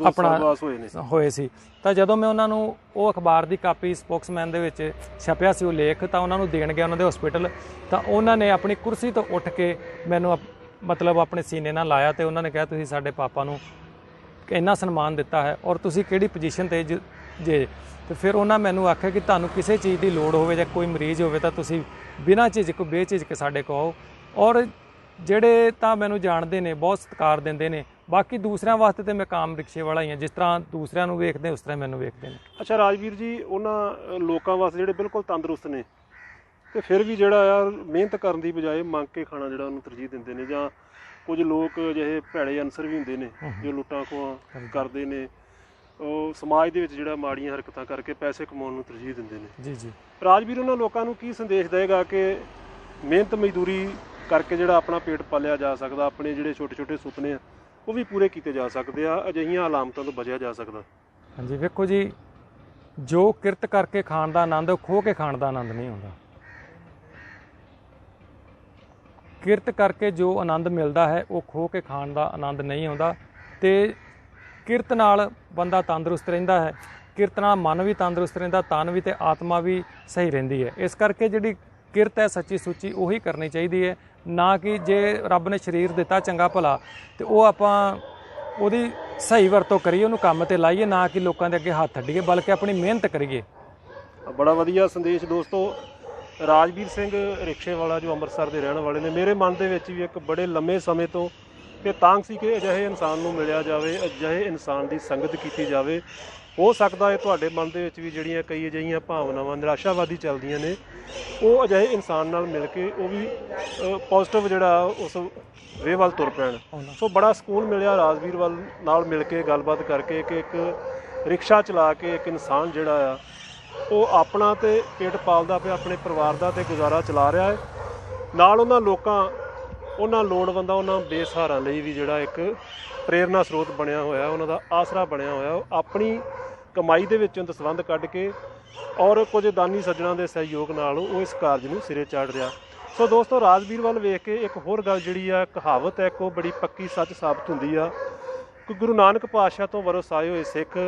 ਆਪਣਾ ਹੋਏ ਸੀ, ਤਾਂ ਜਦੋਂ ਮੈਂ ਉਹਨਾਂ ਨੂੰ ਉਹ ਅਖਬਾਰ ਦੀ ਕਾਪੀ ਸਪੋਕਸਮੈਨ ਦੇ ਵਿੱਚ ਛਪਿਆ ਸੀ ਉਹ ਲੇਖ, ਤਾਂ ਉਹਨਾਂ ਨੂੰ ਦੇਣ ਗਿਆ ਉਹਨਾਂ ਦੇ ਹਸਪੀਟਲ, ਤਾਂ ਉਹਨਾਂ ਨੇ ਆਪਣੀ ਕੁਰਸੀ ਤੋਂ ਉੱਠ ਕੇ ਮੈਨੂੰ ਮਤਲਬ ਆਪਣੇ ਸੀਨੇ ਨਾਲ ਲਾਇਆ ਤੇ ਉਹਨਾਂ ਨੇ ਕਿਹਾ ਤੁਸੀਂ ਸਾਡੇ ਪਾਪਾ ਨੂੰ ਇੰਨਾ ਸਨਮਾਨ ਦਿੱਤਾ ਹੈ ਔਰ ਤੁਸੀਂ ਕਿਹੜੀ ਪੋਜੀਸ਼ਨ 'ਤੇ ਜੇ। ਤੇ ਫਿਰ ਉਹਨਾਂ ਮੈਨੂੰ ਆਖਿਆ ਕਿ ਤੁਹਾਨੂੰ ਕਿਸੇ ਚੀਜ਼ ਦੀ ਲੋੜ ਹੋਵੇ ਜਾਂ ਕੋਈ ਮਰੀਜ਼ ਹੋਵੇ ਤਾਂ ਤੁਸੀਂ ਬਿਨਾਂ ਝਿਜਕ ਬੇਝਿਜਕ ਸਾਡੇ ਕੋਲ ਆਓ। ਔਰ ਜਿਹੜੇ ਤਾਂ ਮੈਨੂੰ ਜਾਣਦੇ ਨੇ, ਬਹੁਤ ਸਤਿਕਾਰ ਦਿੰਦੇ ਨੇ। ਬਾਕੀ ਦੂਸਰਿਆਂ ਵਾਸਤੇ ਤਾਂ ਮੈਂ ਕਾਮ ਰਿਕਸ਼ੇ ਵਾਲਾ ਹੀ ਹਾਂ, ਜਿਸ ਤਰ੍ਹਾਂ ਦੂਸਰਿਆਂ ਨੂੰ ਵੇਖਦੇ ਉਸ ਤਰ੍ਹਾਂ ਮੈਨੂੰ ਵੇਖਦੇ ਨੇ। ਅੱਛਾ ਰਾਜਵੀਰ ਜੀ, ਉਹਨਾਂ ਲੋਕਾਂ ਵਾਸਤੇ ਜਿਹੜੇ ਬਿਲਕੁਲ ਤੰਦਰੁਸਤ ਨੇ ਤੇ ਫਿਰ ਵੀ ਜਿਹੜਾ ਆ ਮਿਹਨਤ ਕਰਨ ਦੀ ਬਜਾਏ ਮੰਗ ਕੇ ਖਾਣਾ ਜਿਹੜਾ ਉਹਨੂੰ ਤਰਜੀਹ ਦਿੰਦੇ ਨੇ, ਜਾਂ ਕੁਝ ਲੋਕ ਅਜਿਹੇ ਭੈੜੇ ਅਨਸਰ ਵੀ ਹੁੰਦੇ ਨੇ ਜੋ ਲੁੱਟਾਂ ਖੋਹਾਂ ਕਰਦੇ ਨੇ, ਉਹ ਸਮਾਜ ਦੇ ਵਿੱਚ ਜਿਹੜਾ ਮਾੜੀਆਂ ਹਰਕਤਾਂ ਕਰਕੇ ਪੈਸੇ ਕਮਾਉਣ ਨੂੰ ਤਰਜੀਹ ਦਿੰਦੇ ਨੇ। ਜੀ ਜੀ। ਰਾਜਵੀਰ ਉਹਨਾਂ ਲੋਕਾਂ ਨੂੰ ਕੀ ਸੰਦੇਸ਼ ਦੇਵੇਗਾ ਕਿ ਮਿਹਨਤ ਮਜ਼ਦੂਰੀ ਕਰਕੇ ਜਿਹੜਾ ਆਪਣਾ ਪੇਟ ਪਾਲਿਆ ਜਾ ਸਕਦਾ, ਆਪਣੇ ਜਿਹੜੇ ਛੋਟੇ ਛੋਟੇ ਸੁਪਨੇ ਆ ਉਹ ਵੀ ਪੂਰੇ ਕੀਤੇ ਜਾ ਸਕਦੇ ਆ, ਅਜਿਹੀਆਂ ਅਲਾਮਤਾਂ ਤੋਂ ਬਚਿਆ ਜਾ ਸਕਦਾ। ਹਾਂਜੀ, ਵੇਖੋ ਜੀ, ਜੋ ਕਿਰਤ ਕਰਕੇ ਖਾਣ ਦਾ ਆਨੰਦ ਉਹ ਖੋਹ ਕੇ ਖਾਣ ਦਾ ਆਨੰਦ ਨਹੀਂ ਆਉਂਦਾ। ਕਿਰਤ ਕਰਕੇ ਜੋ ਆਨੰਦ ਮਿਲਦਾ ਹੈ ਉਹ ਖੋਹ ਕੇ ਖਾਣ ਦਾ ਆਨੰਦ ਨਹੀਂ ਆਉਂਦਾ। ਤੇ ਕਿਰਤ ਨਾਲ ਬੰਦਾ ਤੰਦਰੁਸਤ ਰਹਿੰਦਾ ਹੈ, ਕਿਰਤ ਨਾਲ ਮਨ ਵੀ ਤੰਦਰੁਸਤ ਰਹਿੰਦਾ, ਤਨ ਵੀ ਤੇ ਆਤਮਾ ਵੀ ਸਹੀ ਰਹਿੰਦੀ ਹੈ। ਇਸ ਕਰਕੇ ਜਿਹੜੀ ਕਿਰਤ ਹੈ ਸੱਚੀ ਸੁੱਚੀ ਉਹੀ ਕਰਨੀ ਚਾਹੀਦੀ ਹੈ, ਨਾ ਕਿ ਜੇ ਰੱਬ ਨੇ ਸਰੀਰ ਦਿੱਤਾ ਚੰਗਾ ਭਲਾ ਤੇ ਉਹ ਆਪਾਂ ਉਹਦੀ ਸਹੀ ਵਰਤੋਂ ਕਰੀਏ, ਉਹਨੂੰ ਕੰਮ ਤੇ ਲਾਈਏ, ਨਾ ਕਿ ਲੋਕਾਂ ਦੇ ਅੱਗੇ ਹੱਥ ਅੱਡੀਏ, ਬਲਕਿ ਆਪਣੀ ਮਿਹਨਤ ਕਰੀਏ। ਬੜਾ ਵਧੀਆ ਸੰਦੇਸ਼ ਦੋਸਤੋ। ਰਾਜਵੀਰ ਸਿੰਘ ਰਿਕਸ਼ੇ ਵਾਲਾ ਜੋ ਅੰਮ੍ਰਿਤਸਰ ਦੇ ਰਹਿਣ ਵਾਲੇ ਨੇ, ਮੇਰੇ ਮਨ ਦੇ ਵਿੱਚ ਵੀ ਇੱਕ ਬੜੇ ਲੰਮੇ ਸਮੇਂ ਤੋਂ ਇਹ ਤਾਂਘ ਸੀ ਕਿ ਅਜਿਹੇ ਇਨਸਾਨ ਨੂੰ ਮਿਲਿਆ ਜਾਵੇ, ਅਜਿਹੇ ਇਨਸਾਨ ਦੀ ਸੰਗਤ ਕੀਤੀ ਜਾਵੇ। ਹੋ ਸਕਦਾ ਹੈ ਤੁਹਾਡੇ ਮਨ ਦੇ ਵਿੱਚ ਵੀ ਜਿਹੜੀਆਂ ਕਈ ਅਜਿਹੀਆਂ ਭਾਵਨਾਵਾਂ ਨਿਰਾਸ਼ਾਵਾਦੀ ਚੱਲਦੀਆਂ ਨੇ, ਉਹ ਅਜਿਹੇ ਇਨਸਾਨ ਨਾਲ ਮਿਲ ਕੇ ਉਹ ਵੀ ਪੋਜ਼ਿਟਿਵ ਜਿਹੜਾ ਉਸ ਵੇ ਵੱਲ ਤੁਰ ਪੈਣ। ਸੋ ਬੜਾ ਸਕੂਨ ਮਿਲਿਆ ਰਾਜਵੀਰ ਵੱਲ ਨਾਲ ਮਿਲ ਕੇ ਗੱਲਬਾਤ ਕਰਕੇ ਕਿ ਇੱਕ ਰਿਕਸ਼ਾ ਚਲਾ ਕੇ ਇੱਕ ਇਨਸਾਨ ਜਿਹੜਾ ਆ ਉਹ ਆਪਣਾ ਤੇ ਪੇਟ ਪਾਲਦਾ ਪਿਆ, ਆਪਣੇ ਪਰਿਵਾਰ ਦਾ ਤੇ ਗੁਜ਼ਾਰਾ ਚਲਾ ਰਿਹਾ ਹੈ। ਨਾਲ ਉਹਨਾਂ ਲੋਕਾਂ, ਉਹਨਾਂ ਲੋੜਵੰਦਾਂ, ਉਹਨਾਂ ਬੇਸਹਾਰਾ ਲਈ ਵੀ ਜਿਹੜਾ ਇੱਕ ਪ੍ਰੇਰਨਾ ਸਰੋਤ ਬਣਿਆ ਹੋਇਆ, ਉਹਨਾਂ ਦਾ ਆਸਰਾ ਬਣਿਆ ਹੋਇਆ। ਉਹ ਆਪਣੀ ਕਮਾਈ ਦੇ ਵਿੱਚੋਂ ਦਸਵੰਧ ਕੱਢ ਕੇ ਔਰ ਕੁਝ ਦਾਨੀ ਸੱਜਣਾਂ ਦੇ ਸਹਿਯੋਗ ਨਾਲ ਉਹ ਇਸ ਕਾਰਜ ਨੂੰ ਸਿਰੇ ਚਾੜ ਰਿਹਾ। ਸੋ ਦੋਸਤੋ, ਰਾਜਵੀਰ ਵੱਲ ਵੇਖ ਕੇ ਇੱਕ ਹੋਰ ਗੱਲ ਜਿਹੜੀ ਆ, ਕਹਾਵਤ ਹੈ ਇੱਕ, ਉਹ ਬੜੀ ਪੱਕੀ ਸੱਚ ਸਾਬਤ ਹੁੰਦੀ ਆ ਕਿ ਗੁਰੂ ਨਾਨਕ ਪਾਤਸ਼ਾਹ ਤੋਂ ਵਰਸਾਏ ਹੋਏ ਸਿੱਖ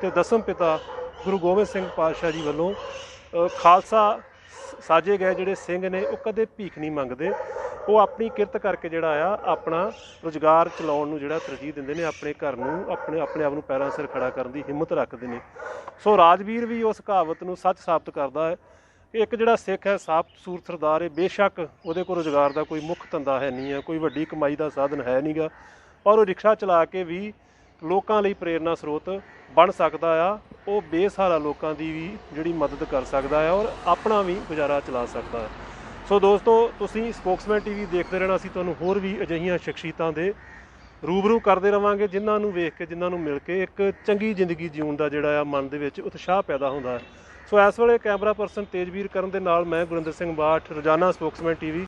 ਤੇ ਦਸਮ ਪਿਤਾ ਗੁਰੂ ਗੋਬਿੰਦ ਸਿੰਘ ਪਾਤਸ਼ਾਹ ਜੀ ਵੱਲੋਂ ਖਾਲਸਾ ਸਾਜੇ ਗਏ ਜਿਹੜੇ ਸਿੰਘ ਨੇ, ਉਹ ਕਦੇ ਭੀਖ ਨਹੀਂ ਮੰਗਦੇ। ਉਹ ਆਪਣੀ ਕਿਰਤ ਕਰਕੇ ਜਿਹੜਾ ਆ ਆਪਣਾ ਰੁਜ਼ਗਾਰ ਚਲਾਉਣ ਨੂੰ ਜਿਹੜਾ ਤਰਜੀਹ ਦਿੰਦੇ ਨੇ, ਆਪਣੇ ਘਰ ਨੂੰ, ਆਪਣੇ ਆਪ ਨੂੰ ਪੈਰਾਂ ਸਿਰ ਖੜਾ ਕਰਨ ਦੀ ਹਿੰਮਤ ਰੱਖਦੇ ਨੇ। ਸੋ ਰਾਜਵੀਰ ਵੀ ਉਸ ਕਹਾਵਤ ਨੂੰ ਸੱਚ ਸਾਬਤ ਕਰਦਾ ਹੈ ਕਿ ਇੱਕ ਜਿਹੜਾ ਸਿੱਖ ਹੈ, ਸਾਬਤ ਸੂਰਤ ਸਰਦਾਰ ਹੈ, ਬੇਸ਼ੱਕ ਉਹਦੇ ਕੋਲ ਰੁਜ਼ਗਾਰ ਦਾ ਕੋਈ ਮੁੱਖ ਧੰਦਾ ਹੈ ਨਹੀਂ ਹੈ, ਕੋਈ ਵੱਡੀ ਕਮਾਈ ਦਾ ਸਾਧਨ ਹੈ ਨਹੀਂਗਾ, ਔਰ ਉਹ ਰਿਕਸ਼ਾ ਚਲਾ ਕੇ ਵੀ ਲੋਕਾਂ ਲਈ ਪ੍ਰੇਰਨਾ ਸਰੋਤ ਬਣ ਸਕਦਾ ਆ। ਉਹ ਬੇਸਹਾਰਾ ਲੋਕਾਂ ਦੀ ਵੀ ਜਿਹੜੀ ਮਦਦ ਕਰ ਸਕਦਾ ਹੈ ਔਰ ਆਪਣਾ ਵੀ ਗੁਜ਼ਾਰਾ ਚਲਾ ਸਕਦਾ ਹੈ। ਸੋ ਦੋਸਤੋ, ਤੁਸੀਂ ਸਪੋਕਸਮੈਨ ਟੀਵੀ ਦੇਖਦੇ ਰਹਿਣਾ। ਅਸੀਂ ਤੁਹਾਨੂੰ ਹੋਰ ਵੀ ਅਜਿਹੀਆਂ ਸ਼ਖਸੀਅਤਾਂ ਦੇ ਰੂਬਰੂ ਕਰਦੇ ਰਵਾਂਗੇ, ਜਿਨ੍ਹਾਂ ਨੂੰ ਵੇਖ ਕੇ, ਜਿਨ੍ਹਾਂ ਨੂੰ ਮਿਲ ਕੇ ਇੱਕ ਚੰਗੀ ਜ਼ਿੰਦਗੀ ਜਿਉਣ ਦਾ ਜਿਹੜਾ ਆ ਮਨ ਦੇ ਵਿੱਚ ਉਤਸ਼ਾਹ ਪੈਦਾ ਹੁੰਦਾ ਹੈ। ਸੋ ਇਸ ਵੇਲੇ ਕੈਮਰਾ ਪਰਸਨ ਤੇਜਵੀਰ ਕਰਨ ਦੇ ਨਾਲ ਮੈਂ ਗੁਰਿੰਦਰ ਸਿੰਘ ਬਾਠ, ਰੋਜ਼ਾਨਾ ਸਪੋਕਸਮੈਨ ਟੀਵੀ।